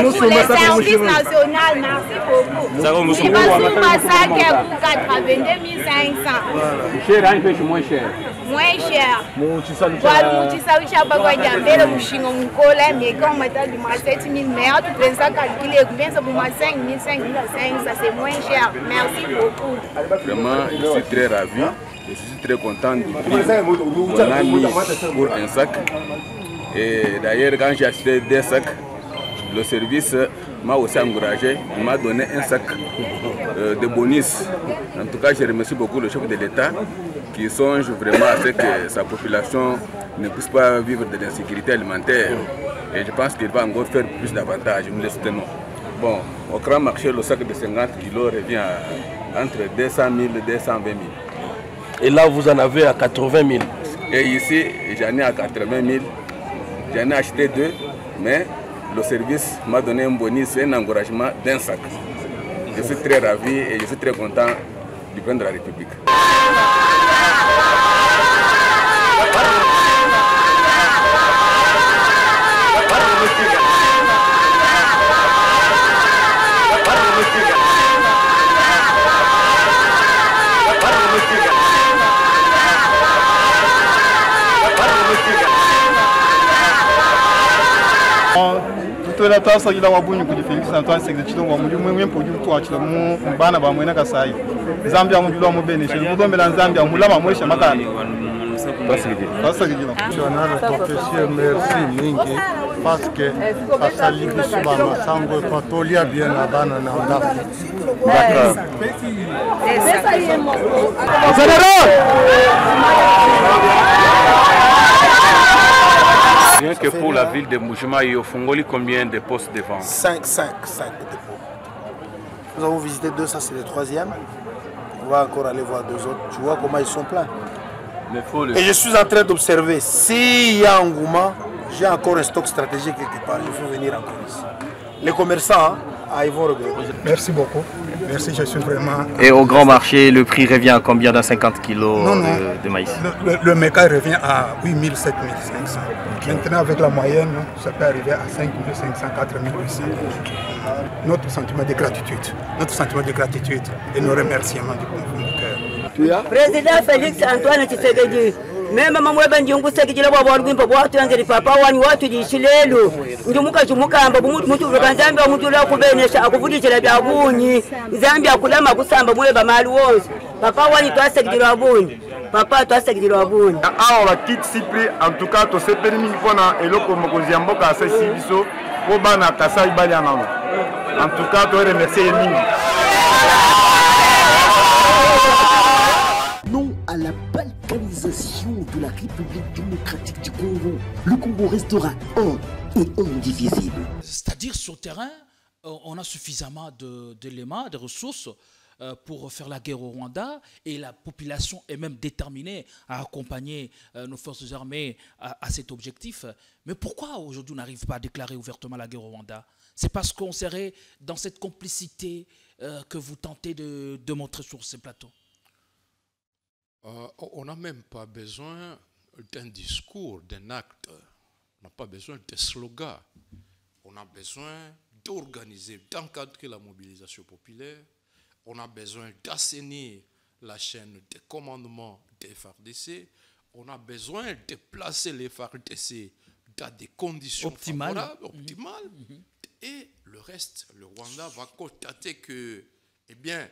Speaker 8: beaucoup, les services nationaux, merci beaucoup. Il va sur ma sac pour 82 500. Moins cher. Voilà, Moutisaoucha Bagouadiambé, Mouchingo Moukola, mais quand on m'a dit 7 000 mètres, tu peux ça calculer combien ça pour moi 5 000, 5 000, ça c'est moins cher. Merci beaucoup.
Speaker 9: Vraiment, je suis très ravi. Je suis très content du prix qu'on a mis pour un sac. Et d'ailleurs, quand j'ai acheté des sacs, le service m'a aussi encouragé. Il m'a donné un sac de bonus. En tout cas, je remercie beaucoup le chef de l'État qui songe vraiment à ce que sa population ne puisse pas vivre de l'insécurité alimentaire. Et je pense qu'il va encore faire plus d'avantages. Nous le soutenons. Bon, au grand marché, le sac de 50 kg revient entre 200 000 et 220 000.
Speaker 10: Et là, vous en avez à 80 000.
Speaker 9: Et ici, j'en ai à 80 000. J'en ai acheté 2, mais le service m'a donné un bonus et un encouragement d'1 sac. Je suis très ravi et je suis très content du président de la République.
Speaker 7: Tout la tasse il a wabunyu kudi Félix Antoine Sekretino wa mujumwe mwempo jutu achilo mu bana ba mwena kasai Zambia mujula mu beneshe mudombela Zambia mulama mwesha makani Passa gidina
Speaker 11: National professeur merci mingi parce que asali bisuba masango patolia bien na bana na ndafu.
Speaker 7: D'accord.
Speaker 10: Rien que pour la ville de Mujima, il y a combien de postes de vente?
Speaker 7: 5 dépôts. Nous avons visité 2, ça c'est le 3e. On va encore aller voir 2 autres. Tu vois comment ils sont pleins. Et je suis en train d'observer. S'il y a un engouement, j'ai encore un stock stratégique quelque part. Il faut venir encore ici. Les commerçants, ils vont regretter.
Speaker 11: Merci beaucoup. Merci, je suis vraiment...
Speaker 12: Et au grand marché, le prix revient à combien dans 50 kilos de maïs?
Speaker 11: Le méca revient à 8 000, 7 500. Maintenant, avec la moyenne, ça peut arriver à 5 500, 4 800. Notre sentiment de gratitude et nos remerciements du fond du cœur.
Speaker 13: Président Félix Antoine Tshisekedi, même mamweba njungu sekijila bwa bwalwimpa bwatuanzira papa wani watu jishilelo njumuka chumukamba mutu Zambia mutu la kubenesha akuvudishira bya bunyi Zambia kulama kusamba mweba mali wonse papa wani twasekijira bunyi papa twasekijira bunyi
Speaker 14: awa bakiti sipri en tout cas to se permis pona eloko mokozi ya mboka asasi biso po bana kasai bali anano en tout cas to remercier mingi.
Speaker 4: Non à la balkanisation de la République démocratique du Congo. Le Congo restera un et indivisible.
Speaker 1: C'est-à-dire sur le terrain, on a suffisamment d'éléments, de ressources pour faire la guerre au Rwanda et la population est même déterminée à accompagner nos forces armées à cet objectif. Mais pourquoi aujourd'hui on n'arrive pas à déclarer ouvertement la guerre au Rwanda? C'est parce qu'on serait dans cette complicité que vous tentez de montrer sur ces plateaux.
Speaker 2: On n'a même pas besoin d'un discours, d'un acte. On n'a pas besoin de slogans. On a besoin d'organiser, d'encadrer la mobilisation populaire. On a besoin d'assainir la chaîne de commandement des FARDC. On a besoin de placer les FARDC dans des conditions favorables, optimales. Et le reste, le Rwanda va constater que, eh bien,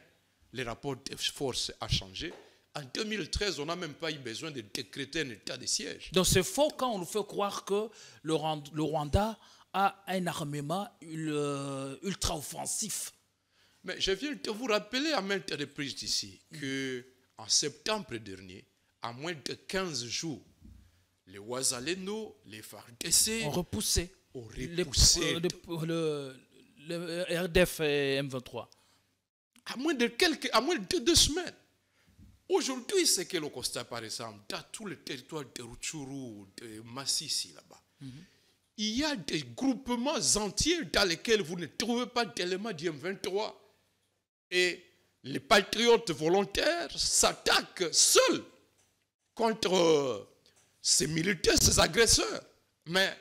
Speaker 2: les rapports de force ont changé. En 2013, on n'a même pas eu besoin de décréter un état de siège.
Speaker 1: Donc c'est faux quand on nous fait croire que le Rwanda a un armement ultra-offensif.
Speaker 2: Mais je viens de vous rappeler à maintes reprises ici qu'en septembre dernier, à moins de 15 jours, les Ouazaleno, les FARDC
Speaker 1: ont repoussé le RDF et M23.
Speaker 2: À moins de 2 semaines. Aujourd'hui, c'est que le constat, par exemple, dans tout le territoire de Rutshuru, de Massissi, là-bas, il y a des groupements entiers dans lesquels vous ne trouvez pas d'éléments du M23. Et les patriotes volontaires s'attaquent seuls contre ces militaires, ces agresseurs. Mais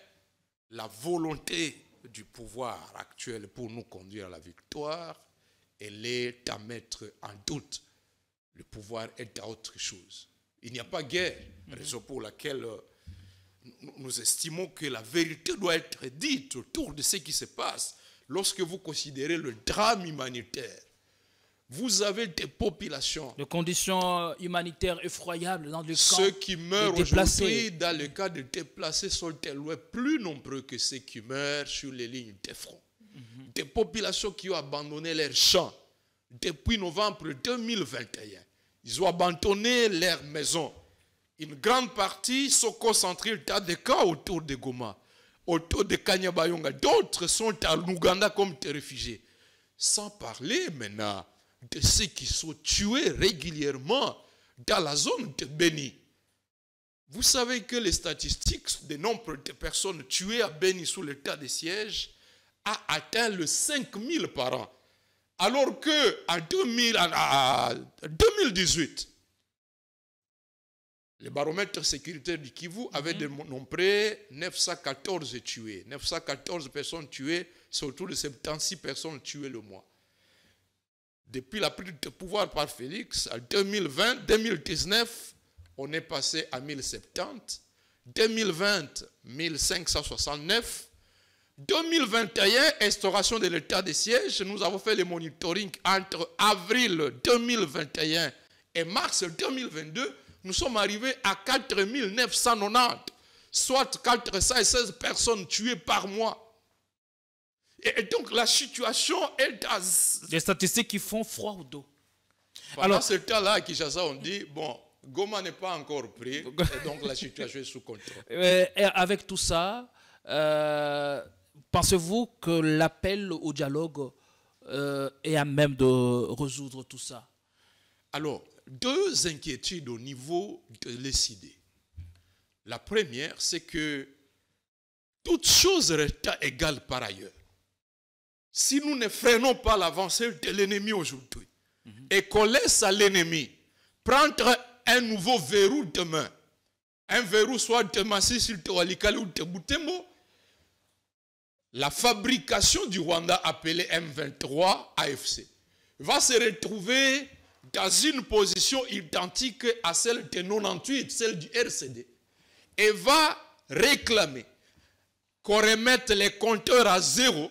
Speaker 2: la volonté du pouvoir actuel pour nous conduire à la victoire, elle est à mettre en doute. Le pouvoir est à autre chose. Il n'y a pas guerre, raison pour laquelle nous estimons que la vérité doit être dite autour de ce qui se passe. Lorsque vous considérez le drame humanitaire, vous avez des populations.
Speaker 1: Des conditions humanitaires effroyables dans le camp.
Speaker 2: Ceux qui meurent aujourd'hui dans le cas de déplacés sont plus nombreux que ceux qui meurent sur les lignes de front. Des populations qui ont abandonné leurs champs depuis novembre 2021. Ils ont abandonné leurs maisons. Une grande partie sont concentrés dans des cas autour de Goma, autour de Kanyabayonga. D'autres sont à l'Ouganda comme des réfugiés. Sans parler maintenant de ceux qui sont tués régulièrement dans la zone de Beni. Vous savez que les statistiques des nombres de personnes tuées à Beni sous l'état de siège a atteint le 5000 par an. Alors qu'en 2018, le baromètre sécuritaire du Kivu avait dénombré 914 tués. 914 personnes tuées, c'est autour de 76 personnes tuées le mois. Depuis la prise de pouvoir par Félix, en 2019, on est passé à 1070. 2020, 1569. 2021, instauration de l'état de siège. Nous avons fait le monitoring entre avril 2021 et mars 2022. Nous sommes arrivés à 4990, soit 416 personnes tuées par mois. Et donc la situation est...
Speaker 1: Des statistiques qui font froid au dos.
Speaker 2: Pendant ce temps-là, à Kinshasa, on dit, bon, Goma n'est pas encore pris, et donc la situation est sous contrôle.
Speaker 1: Et avec tout ça, pensez-vous que l'appel au dialogue est à même de résoudre tout ça?
Speaker 2: Alors, deux inquiétudes au niveau de l'ECD. La première, c'est que toute chose restant égale par ailleurs. Si nous ne freinons pas l'avancée de l'ennemi aujourd'hui et qu'on laisse à l'ennemi prendre un nouveau verrou demain, un verrou soit de Masisi, de Walikale ou de Boutemo, la fabrication du Rwanda appelée M23 AFC va se retrouver dans une position identique à celle de 98, celle du RCD, et va réclamer qu'on remette les compteurs à zéro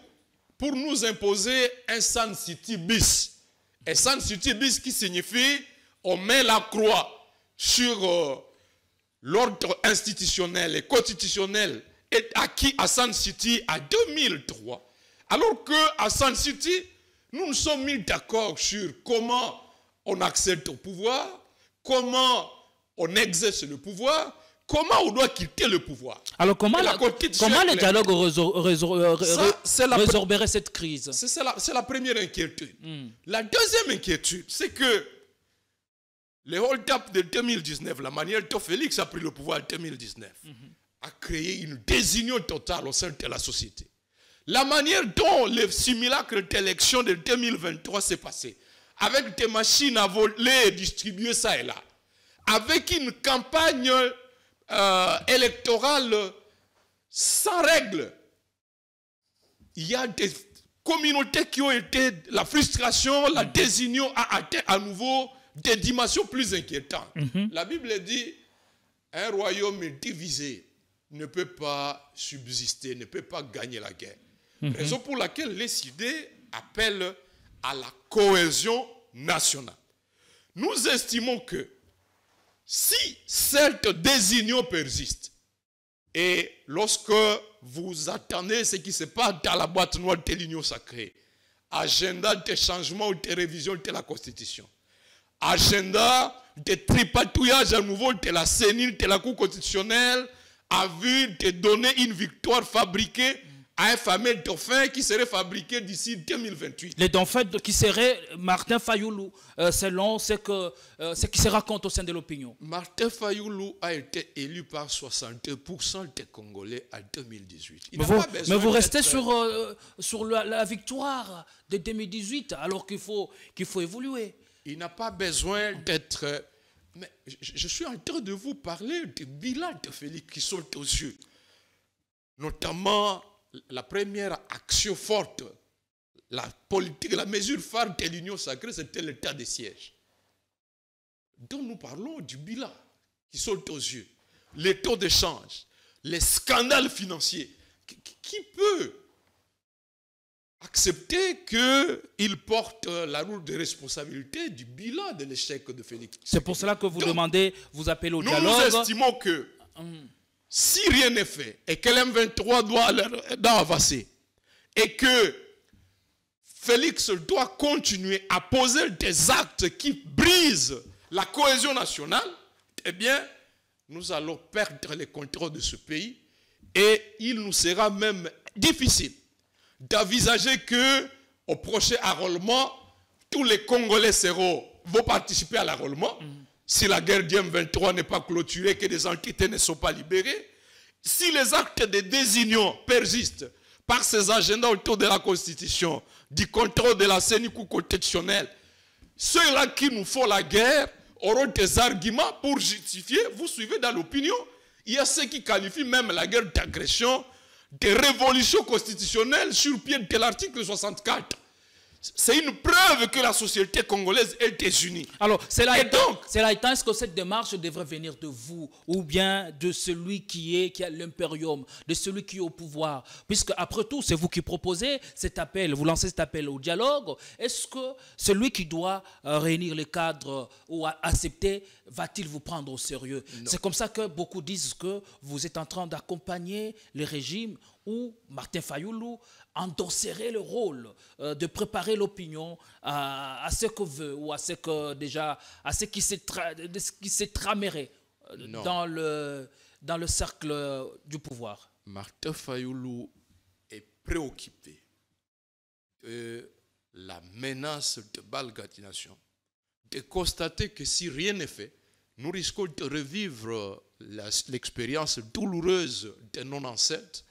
Speaker 2: pour nous imposer un Sun City bis. Et Sun City bis qui signifie on met la croix sur l'ordre institutionnel et constitutionnel est acquis à Sun City en 2003. Alors qu'à Sun City, nous nous sommes mis d'accord sur comment on accède au pouvoir, comment on exerce le pouvoir, comment on doit quitter le pouvoir.
Speaker 1: Alors comment le dialogue résorberait cette crise?
Speaker 2: C'est la première inquiétude. La deuxième inquiétude, c'est que le hold-up de 2019, la manière dont Félix a pris le pouvoir en 2019, a créé une désunion totale au sein de la société. La manière dont le simulacre d'élection de 2023 s'est passé, avec des machines à voler et distribuer ça et là, avec une campagne électorale sans règles. Il y a des communautés qui ont été... La frustration, la désunion a atteint à nouveau des dimensions plus inquiétantes. La Bible dit, un royaume divisé ne peut pas subsister, ne peut pas gagner la guerre. Raison pour laquelle les idées appellent à la cohésion nationale. Nous estimons que si cette désunion persiste, et lorsque vous attendez ce qui se passe dans la boîte noire de l'Union sacrée, agenda de changement ou de révision de la Constitution, agenda de tripatouillage à nouveau de la CENI, de la Cour constitutionnelle, a vu de donner une victoire fabriquée à un fameux dauphin qui serait fabriqué d'ici 2028.
Speaker 1: Les dauphins qui seraient Martin Fayoulou, selon ce qui se raconte au sein de l'opinion.
Speaker 2: Martin Fayoulou a été élu par 62% des Congolais en 2018.
Speaker 1: Mais vous restez sur la victoire de 2018 alors qu'il faut évoluer.
Speaker 2: Il n'a pas besoin d'être... Mais je suis en train de vous parler du bilan de Félix qui sont aux yeux. Notamment... La première action forte, la politique, la mesure phare de l'Union sacrée, c'était l'état de siège. Donc nous parlons du bilan qui saute aux yeux, les taux d'échange, les scandales financiers. Qui peut accepter qu'il porte la lourde responsabilité du bilan de l'échec de Félix?
Speaker 1: C'est pour cela que vous demandez, vous appelez au dialogue.
Speaker 2: Nous estimons que si rien n'est fait et que l'M23 doit avancer et que Félix doit continuer à poser des actes qui brisent la cohésion nationale, eh bien, nous allons perdre le contrôle de ce pays et il nous sera même difficile d'envisager qu'au prochain enrôlement, tous les Congolais vont participer à l'enrôlement. si la guerre du M23 n'est pas clôturée, que des entités ne sont pas libérées, si les actes de désunion persistent par ces agendas autour de la Constitution, du contrôle de la CENI constitutionnelle, ceux-là qui nous font la guerre auront des arguments pour justifier. Vous suivez dans l'opinion, il y a ceux qui qualifient même la guerre d'agression, de révolution constitutionnelle sur pied de l'article 64. C'est une preuve que la société congolaise est désunie.
Speaker 1: Alors, cela étant, est-ce que cette démarche devrait venir de vous ou bien de celui qui a l'impérium, de celui qui est au pouvoir? Puisque, après tout, c'est vous qui proposez cet appel, vous lancez cet appel au dialogue. Est-ce que celui qui doit réunir les cadres ou accepter, va-t-il vous prendre au sérieux? C'est comme ça que beaucoup disent que vous êtes en train d'accompagner le régime où Martin Fayoulou endosserait le rôle de préparer l'opinion à ce que veut ou à ce que déjà à ce qui s'est traméré dans le cercle du pouvoir.
Speaker 2: Martin Fayoulou est préoccupé de la menace de balgatination, de constater que si rien n'est fait, nous risquons de revivre l'expérience douloureuse de nos ancêtres,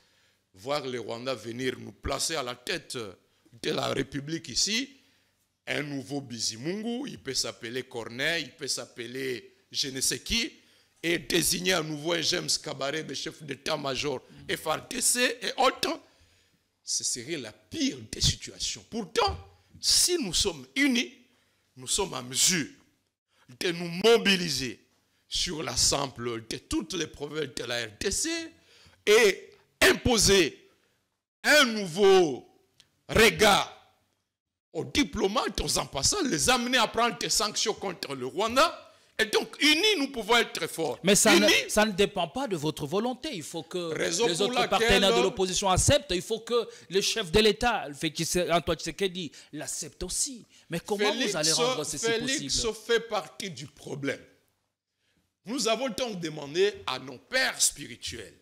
Speaker 2: voir le Rwanda venir nous placer à la tête de la République ici, un nouveau Bizimungu, il peut s'appeler Corneille, il peut s'appeler je ne sais qui, et désigner à nouveau un James Kabaré, le chef d'état-major FRDC et autres, ce serait la pire des situations. Pourtant, si nous sommes unis, nous sommes en mesure de nous mobiliser sur l'ensemble de toutes les provinces de la RDC et imposer un nouveau regard aux diplomates, aux ambassadeurs, les amener à prendre des sanctions contre le Rwanda. Et donc, unis, nous pouvons être très forts.
Speaker 1: Mais ça ne dépend pas de votre volonté. Il faut que les autres partenaires de l'opposition acceptent. Il faut que le chef de l'État, Antoine Tshisekedi, l'accepte aussi. Mais comment vous allez rendre ceci possible?
Speaker 2: Félix fait partie du problème. Nous avons donc demandé à nos pères spirituels,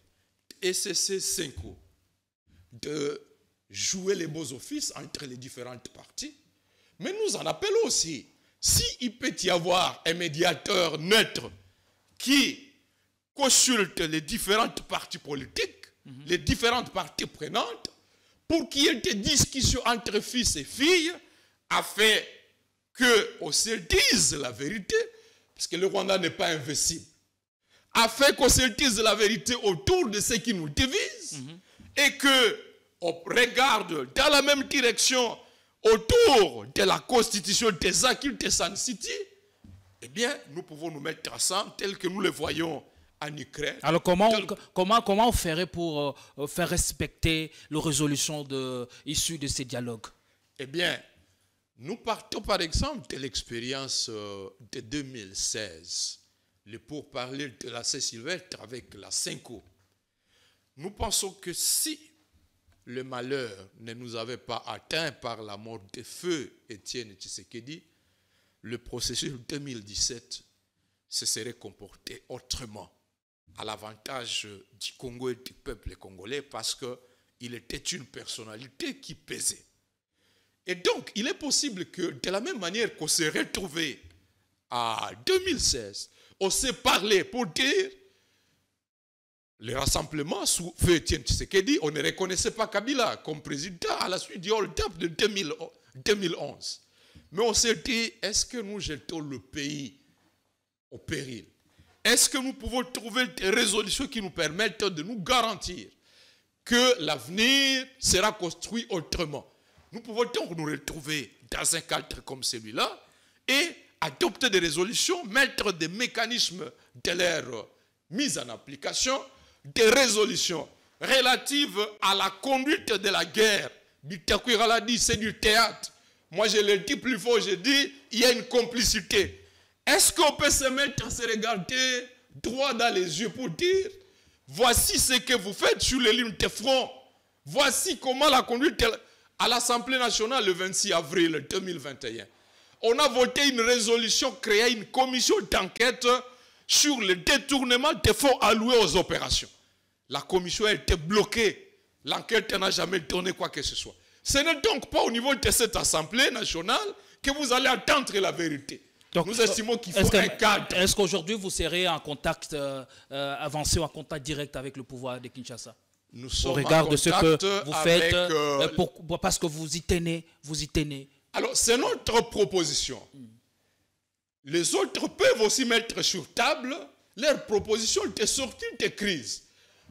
Speaker 2: ECC Senko, de jouer les beaux offices entre les différentes parties. Mais nous en appelons aussi, s'il peut y avoir un médiateur neutre qui consulte les différentes parties politiques, les différentes parties prenantes, pour qu'il y ait des discussions entre fils et filles, afin qu'on se dise la vérité, parce que le Rwanda n'est pas invincible, afin qu'on se dise la vérité autour de ce qui nous divise, et qu'on regarde dans la même direction autour de la constitution des acquis de San City, eh bien, nous pouvons nous mettre ensemble tel que nous le voyons en Ukraine.
Speaker 1: Alors, comment on ferait pour faire respecter les résolutions issues de ces dialogues?
Speaker 2: Eh bien, nous partons par exemple de l'expérience de 2016, le pourparlers de la Saint-Sylvestre avec la Senko. Nous pensons que si le malheur ne nous avait pas atteint par la mort de feu Étienne Tshisekedi, le processus de 2017 se serait comporté autrement, à l'avantage du Congo et du peuple congolais, parce qu'il était une personnalité qui pesait. Et donc, il est possible que, de la même manière qu'on s'est retrouvé en 2016, on s'est parlé pour dire le rassemblement sous feu Étienne Tshisekedi, on ne reconnaissait pas Kabila comme président à la suite du hold-up de 2011. Mais on s'est dit, est-ce que nous jetons le pays au péril? Est-ce que nous pouvons trouver des résolutions qui nous permettent de nous garantir que l'avenir sera construit autrement? Nous pouvons donc nous retrouver dans un cadre comme celui-là et adopter des résolutions, mettre des mécanismes de leur mise en application, des résolutions relatives à la conduite de la guerre. Bitakwira l'a dit, c'est du théâtre. Moi, je le dis plus fort, je dis, il y a une complicité. Est-ce qu'on peut se mettre à se regarder droit dans les yeux pour dire, voici ce que vous faites sur les lignes de front. Voici comment la conduite à l'Assemblée nationale le 26 avril 2021. On a voté une résolution créant une commission d'enquête sur le détournement des fonds alloués aux opérations. La commission a été bloquée. L'enquête n'a jamais donné quoi que ce soit. Ce n'est donc pas au niveau de cette Assemblée nationale que vous allez attendre la vérité.
Speaker 1: Donc,
Speaker 2: nous estimons qu'il faut un cadre.
Speaker 1: Est-ce qu'aujourd'hui vous serez en contact avancé ou en contact direct avec le pouvoir de Kinshasa?
Speaker 2: Nous sommes
Speaker 1: au regard
Speaker 2: en
Speaker 1: de ce que vous faites,
Speaker 2: avec,
Speaker 1: parce que vous y tenez,
Speaker 2: Alors, c'est notre proposition. Les autres peuvent aussi mettre sur table leurs propositions de sortie de crise.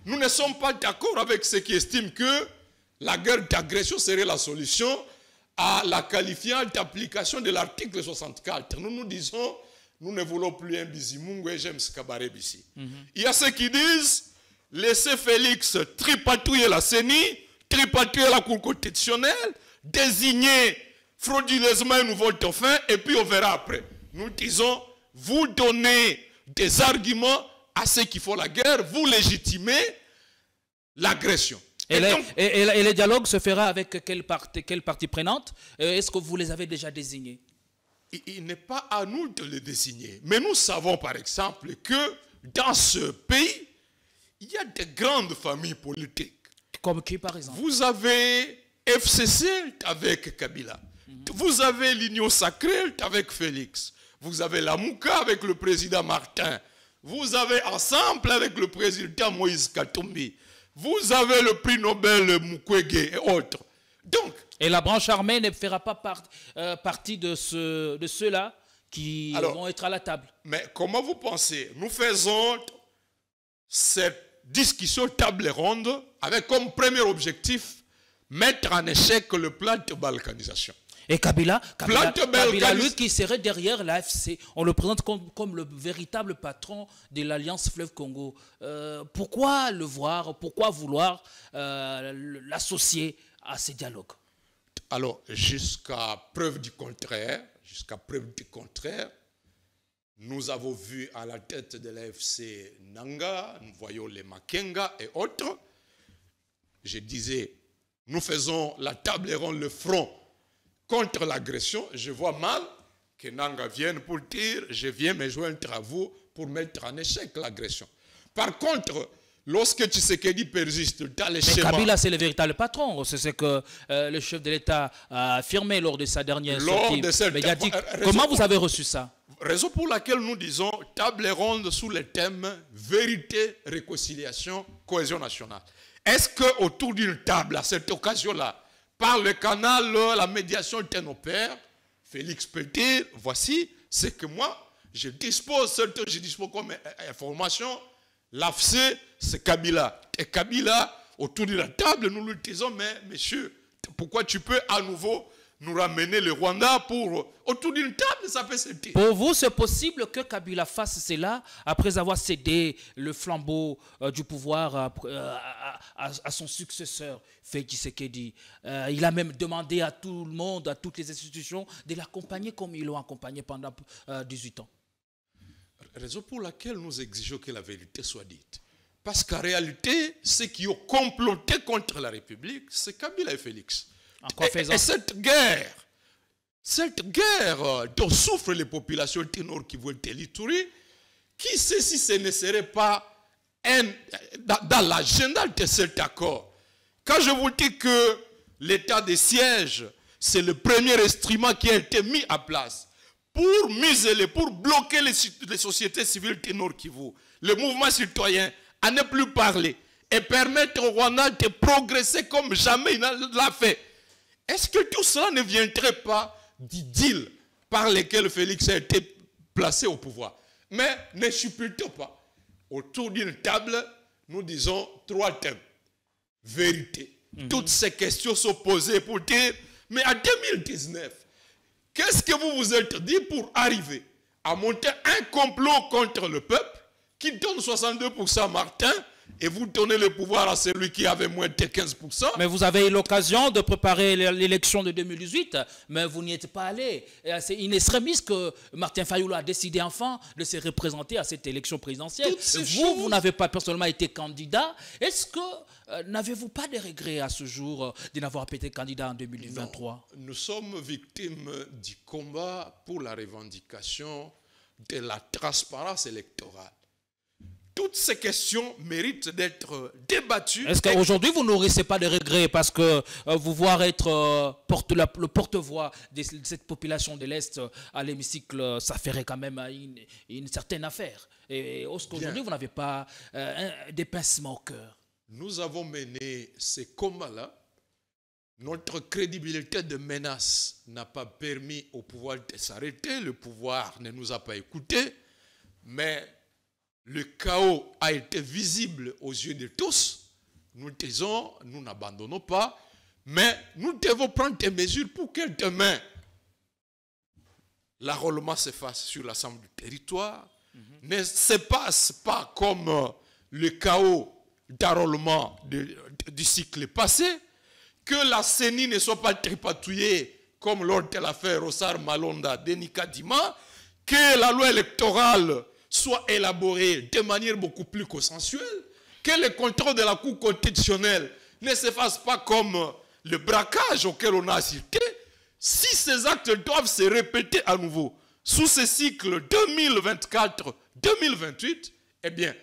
Speaker 2: Nous ne sommes pas d'accord avec ceux qui estiment que la guerre d'agression serait la solution à la qualifiant d'application de l'article 64. Nous nous disons, nous ne voulons plus un Bizimungu et James Kabareb ici. Il y a ceux qui disent, laissez Félix tripatouiller la CENI, tripatouiller la Cour constitutionnelle, désigner frauduleusement un nouveau dauphin, et puis on verra après. Nous disons, vous donnez des arguments à ceux qui font la guerre, vous légitimez l'agression.
Speaker 1: Et le dialogue se fera avec quelle partie prenante? Est-ce que vous les avez déjà désignés?
Speaker 2: Il n'est pas à nous de les désigner. Mais nous savons par exemple que dans ce pays, il y a de grandes familles politiques.
Speaker 1: Comme qui par exemple?
Speaker 2: Vous avez FCC avec Kabila. Vous avez l'Union Sacrée avec Félix. Vous avez la Mouka avec le président Martin. Vous avez Ensemble avec le président Moïse Katumbi. Vous avez le prix Nobel Mukwege et autres. Donc,
Speaker 1: et la branche armée ne fera pas partie de ceux-là qui vont être à la table.
Speaker 2: Mais comment vous pensez? Nous faisons cette discussion table ronde avec comme premier objectif mettre en échec le plan de balkanisation.
Speaker 1: Et Kabila, lui qui serait derrière l'AFC, on le présente comme le véritable patron de l'Alliance Fleuve Congo. Pourquoi le voir, pourquoi vouloir l'associer à ces dialogues?
Speaker 2: Alors, jusqu'à preuve du contraire, nous avons vu à la tête de l'AFC Nanga, nous voyons les Makenga et autres. Je disais, nous faisons la table ronde, le front contre l'agression. Je vois mal que Nanga vienne pour dire je viens me joindre à vous pour mettre en échec l'agression. Par contre, lorsque Tshisekedi persiste dans les schémas...
Speaker 1: Mais Kabila, c'est le véritable patron. C'est ce que le chef de l'État a affirmé lors de sa dernière sortie médiatique. Comment vous avez reçu ça?
Speaker 2: Raison pour laquelle nous disons table ronde sous le thème vérité, réconciliation, cohésion nationale. Est-ce qu'autour d'une table, à cette occasion-là, par le canal, la médiation de nos pères, Félix peut dire, voici ce que moi, je dispose comme information, l'AFC, c'est Kabila. Et Kabila, autour de la table, nous lui disons, mais monsieur, pourquoi tu peux à nouveau nous ramener le Rwanda pour... Autour d'une table, ça peut se dire.
Speaker 1: Pour vous, c'est possible que Kabila fasse cela après avoir cédé le flambeau du pouvoir à son successeur, Félix Tshisekedi. Il a même demandé à tout le monde, à toutes les institutions, de l'accompagner comme ils l'ont accompagné pendant 18 ans.
Speaker 2: Raison pour laquelle nous exigeons que la vérité soit dite. Parce qu'en réalité, ceux qui ont comploté contre la République, c'est Kabila et Félix. Et cette guerre dont souffrent les populations du Nord Kivu et l'Ituri, qui sait si ce ne serait pas dans l'agenda de cet accord? Quand je vous dis que l'état de siège, c'est le premier instrument qui a été mis en place pour museler, pour bloquer les sociétés civiles du Nord Kivu, le mouvement citoyen, à ne plus parler et permettre au Rwanda de progresser comme jamais il l'a fait. Est-ce que tout cela ne viendrait pas du deal par lequel Félix a été placé au pouvoir? Mais ne supputons pas. Autour d'une table, nous disons 3 thèmes. Vérité. Toutes ces questions sont posées pour dire, mais en 2019, qu'est-ce que vous vous êtes dit pour arriver à monter un complot contre le peuple qui donne 62% à Martin et vous donnez le pouvoir à celui qui avait moins de 15%.
Speaker 1: Mais vous avez eu l'occasion de préparer l'élection de 2018, mais vous n'y êtes pas allé. C'est in extremis que Martin Fayulu a décidé enfin de se représenter à cette élection présidentielle. Vous n'avez pas personnellement été candidat. Est-ce que n'avez-vous pas de regrets à ce jour de n'avoir pas été candidat en 2023?
Speaker 2: Non, nous sommes victimes du combat pour la revendication de la transparence électorale. toutes ces questions méritent d'être débattues.
Speaker 1: Est-ce qu'aujourd'hui, vous nourrissez pas de regrets parce que vous voir être le porte-voix de cette population de l'Est à l'hémicycle, ça ferait quand même une certaine affaire. Et aujourd'hui, vous n'avez pas des pincements au cœur.
Speaker 2: Nous avons mené ces combats-là. Notre crédibilité de menace n'a pas permis au pouvoir de s'arrêter. Le pouvoir ne nous a pas écoutés. Mais le chaos a été visible aux yeux de tous. Nous disons, nous n'abandonnons pas. Mais nous devons prendre des mesures pour que demain, l'enrôlement se fasse sur l'ensemble du territoire. Ne se passe pas comme le chaos d'enrôlement du cycle passé. Que la CENI ne soit pas tripatouillée comme lors de l'affaire Rossar Malonda, Denis Kadima, que la loi électorale soit élaborée de manière beaucoup plus consensuelle, que le contrôle de la Cour constitutionnelle ne se fasse pas comme le braquage auquel on a assisté. Si ces actes doivent se répéter à nouveau sous ce cycle 2024-2028, eh bien,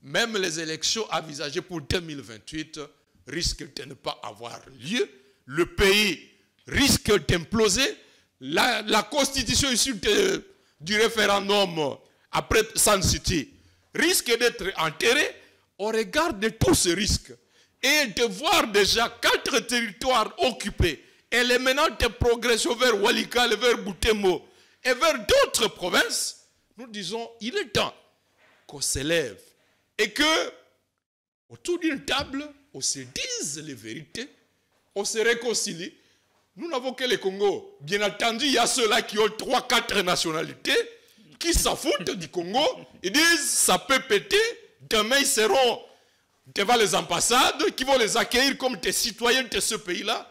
Speaker 2: même les élections envisagées pour 2028 risquent de ne pas avoir lieu. Le pays risque d'imploser. La constitution issue du référendum après Sun City risque d'être enterrée au regard de tous ces risques. Et de voir déjà 4 territoires occupés et l'éminente progression vers Walikale, vers Butembo et vers d'autres provinces, nous disons il est temps qu'on s'élève et que autour d'une table, on se dise les vérités, on se réconcilie. Nous n'avons que le Congo. Bien entendu, il y a ceux-là qui ont 3-4 nationalités, qui s'en foutent du Congo. Ils disent, ça peut péter. Demain, ils seront devant les ambassades, qui vont les accueillir comme des citoyens de ce pays-là.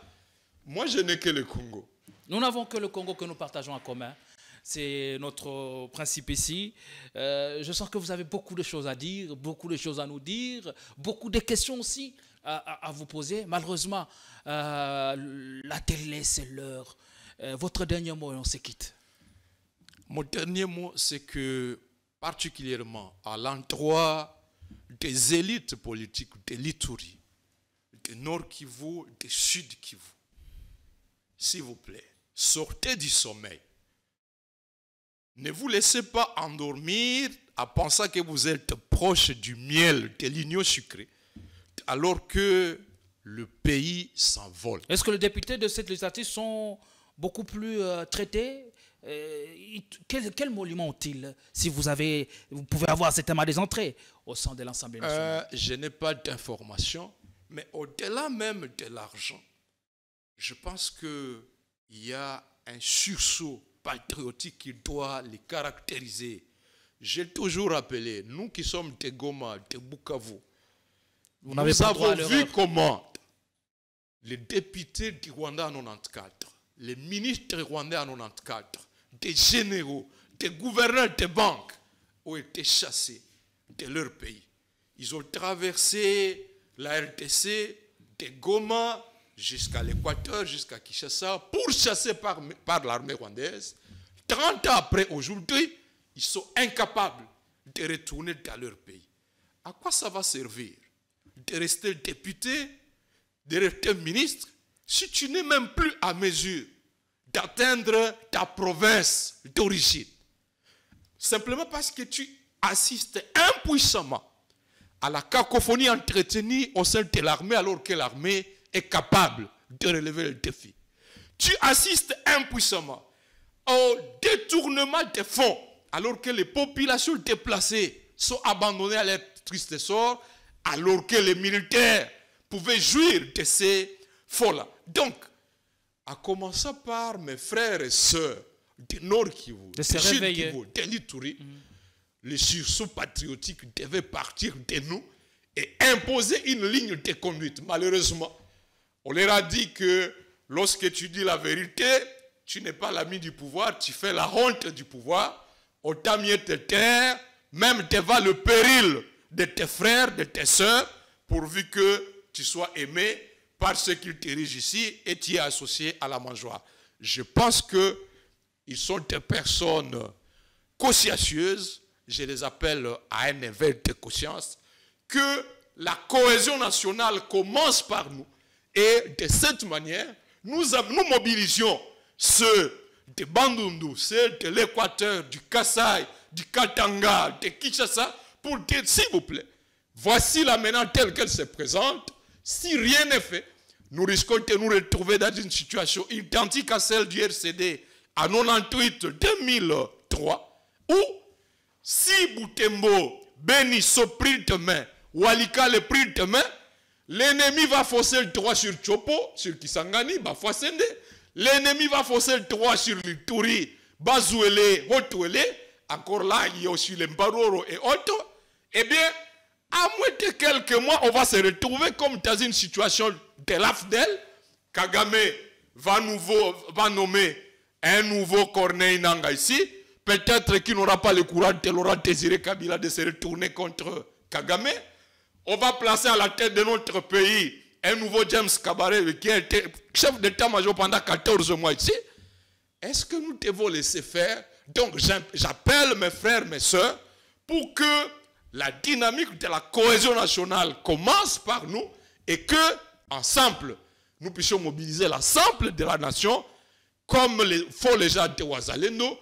Speaker 2: Moi, je n'ai que le Congo.
Speaker 1: Nous n'avons que le Congo que nous partageons en commun. C'est notre principe ici. Je sens que vous avez beaucoup de choses à dire, beaucoup de choses à nous dire, beaucoup de questions aussi à vous poser. Malheureusement, la télé, c'est l'heure. Votre dernier mot et on se quitte.
Speaker 2: Mon dernier mot, c'est que, particulièrement à l'endroit des élites politiques de l'Ituri, de Nord Kivu, de Sud Kivu, s'il vous plaît, sortez du sommeil. Ne vous laissez pas endormir à penser que vous êtes proche du miel, de l'igno sucré, alors que le pays s'envole.
Speaker 1: Est-ce que les députés de cette législature sont beaucoup plus traités? Quel monument ont-ils si vous pouvez avoir certainement des entrées au sein de l'Assemblée nationale?
Speaker 2: Je n'ai pas d'informations, mais au-delà même de l'argent, je pense qu'il y a un sursaut patriotique qui doit les caractériser. J'ai toujours rappelé, nous qui sommes de Goma, de Bukavu, nous avons vu comment les députés du Rwanda en 94, les ministres rwandais en 94, des généraux, des gouverneurs de banques ont été chassés de leur pays. Ils ont traversé la RDC de Goma jusqu'à l'Équateur, jusqu'à Kinshasa, pourchassés par l'armée rwandaise. 30 ans après, aujourd'hui, ils sont incapables de retourner dans leur pays. À quoi ça va servir de rester député, de rester ministre, si tu n'es même plus à mesure d'atteindre ta province d'origine? Simplement parce que tu assistes impuissamment à la cacophonie entretenue au sein de l'armée alors que l'armée est capable de relever le défi. Tu assistes impuissamment au détournement des fonds alors que les populations déplacées sont abandonnées à leur triste sort, alors que les militaires pouvaient jouir de ces fonds-là. Donc, à commencer par mes frères et sœurs du Nord Kivu, du Sud Kivu, de l'Ituri, le sursaut patriotique devait partir de nous et imposer une ligne de conduite. Malheureusement, on leur a dit que lorsque tu dis la vérité, tu n'es pas l'ami du pouvoir, tu fais la honte du pouvoir. Autant mieux te taire, même devant le péril de tes frères, de tes sœurs, pourvu que tu sois aimé par ceux qui dirigent ici et tu es associé à la mangeoire. Je pense qu'ils sont des personnes consciencieuses, je les appelle à un éveil de conscience, que la cohésion nationale commence par nous. Et de cette manière, nous mobilisions ceux de Bandundu, ceux de l'Équateur, du Kasaï, du Katanga, de Kinshasa, pour dire, s'il vous plaît, voici la menace telle qu'elle se présente. Si rien n'est fait, nous risquons de nous retrouver dans une situation identique à celle du RCD à 98-2003, où si Boutembo, Beni sont pris de main, Walika les pris de main, l'ennemi va forcer le droit sur Chopo, sur Kisangani, Bafouassende. L'ennemi va forcer le droit sur l'Ituri, Bazouele, Rotouele. Encore là, il y a aussi les Mbaroro et autres. Eh bien, à moins de quelques mois, on va se retrouver comme dans une situation de l'AFDEL. Kagame va nommer un nouveau Corneille Nanga ici. Peut-être qu'il n'aura pas le courage de Laurent Désiré Kabila de se retourner contre Kagame. On va placer à la tête de notre pays un nouveau James Kabaré qui a été chef d'état-major pendant 14 mois ici. Est-ce que nous devons laisser faire? Donc j'appelle mes frères, mes soeurs, pour que la dynamique de la cohésion nationale commence par nous et que, ensemble, nous puissions mobiliser l'ensemble de la nation, comme font les gens de Ouazalendo,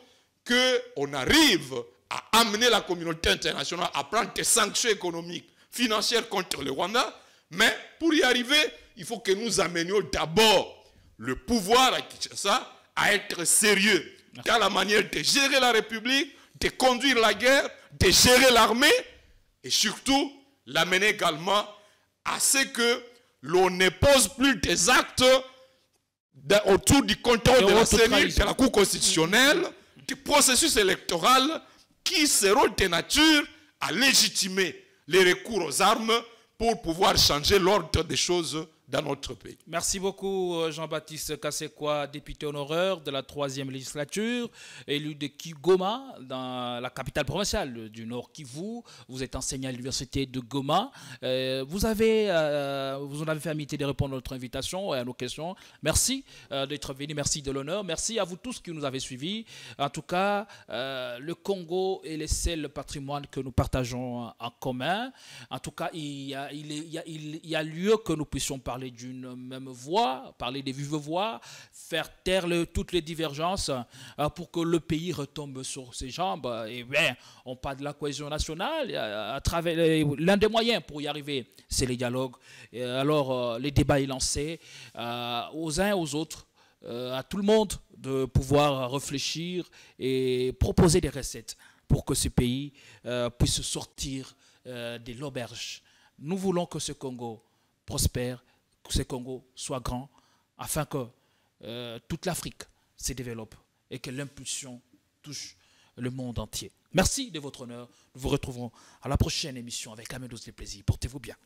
Speaker 2: qu'on arrive à amener la communauté internationale à prendre des sanctions économiques, financières contre le Rwanda. Mais pour y arriver, il faut que nous amenions d'abord le pouvoir à Kinshasa à être sérieux dans la manière de gérer la République, de conduire la guerre, de gérer l'armée et surtout l'amener également à ce que l'on ne pose plus des actes autour du contrôle de la CENI, de la Cour constitutionnelle, du processus électoral qui seront de nature à légitimer les recours aux armes pour pouvoir changer l'ordre des choses dans notre pays.
Speaker 1: Merci beaucoup Jean-Baptiste Kassekwa, député honoraire de la 3e législature, élu de Goma, dans la capitale provinciale du Nord Kivu. Vous êtes enseignant à l'université de Goma. Vous en avez fait amitié de répondre à notre invitation et à nos questions. Merci d'être venu, merci de l'honneur. Merci à vous tous qui nous avez suivis. En tout cas, le Congo est le seul patrimoine que nous partageons en commun. En tout cas, il y a lieu que nous puissions parler d'une même voix, parler des vives voix, faire taire toutes les divergences pour que le pays retombe sur ses jambes. Et bien, on parle de la cohésion nationale à travers l'un des moyens pour y arriver, c'est les dialogues. Et alors, les débats est lancé aux uns et aux autres, à tout le monde de pouvoir réfléchir et proposer des recettes pour que ce pays puisse sortir de l'auberge. Nous voulons que ce Congo prospère, que ce Congo soit grand, afin que toute l'Afrique se développe et que l'impulsion touche le monde entier. Merci de votre honneur. Nous vous retrouverons à la prochaine émission avec la même dose de plaisir. Portez-vous bien.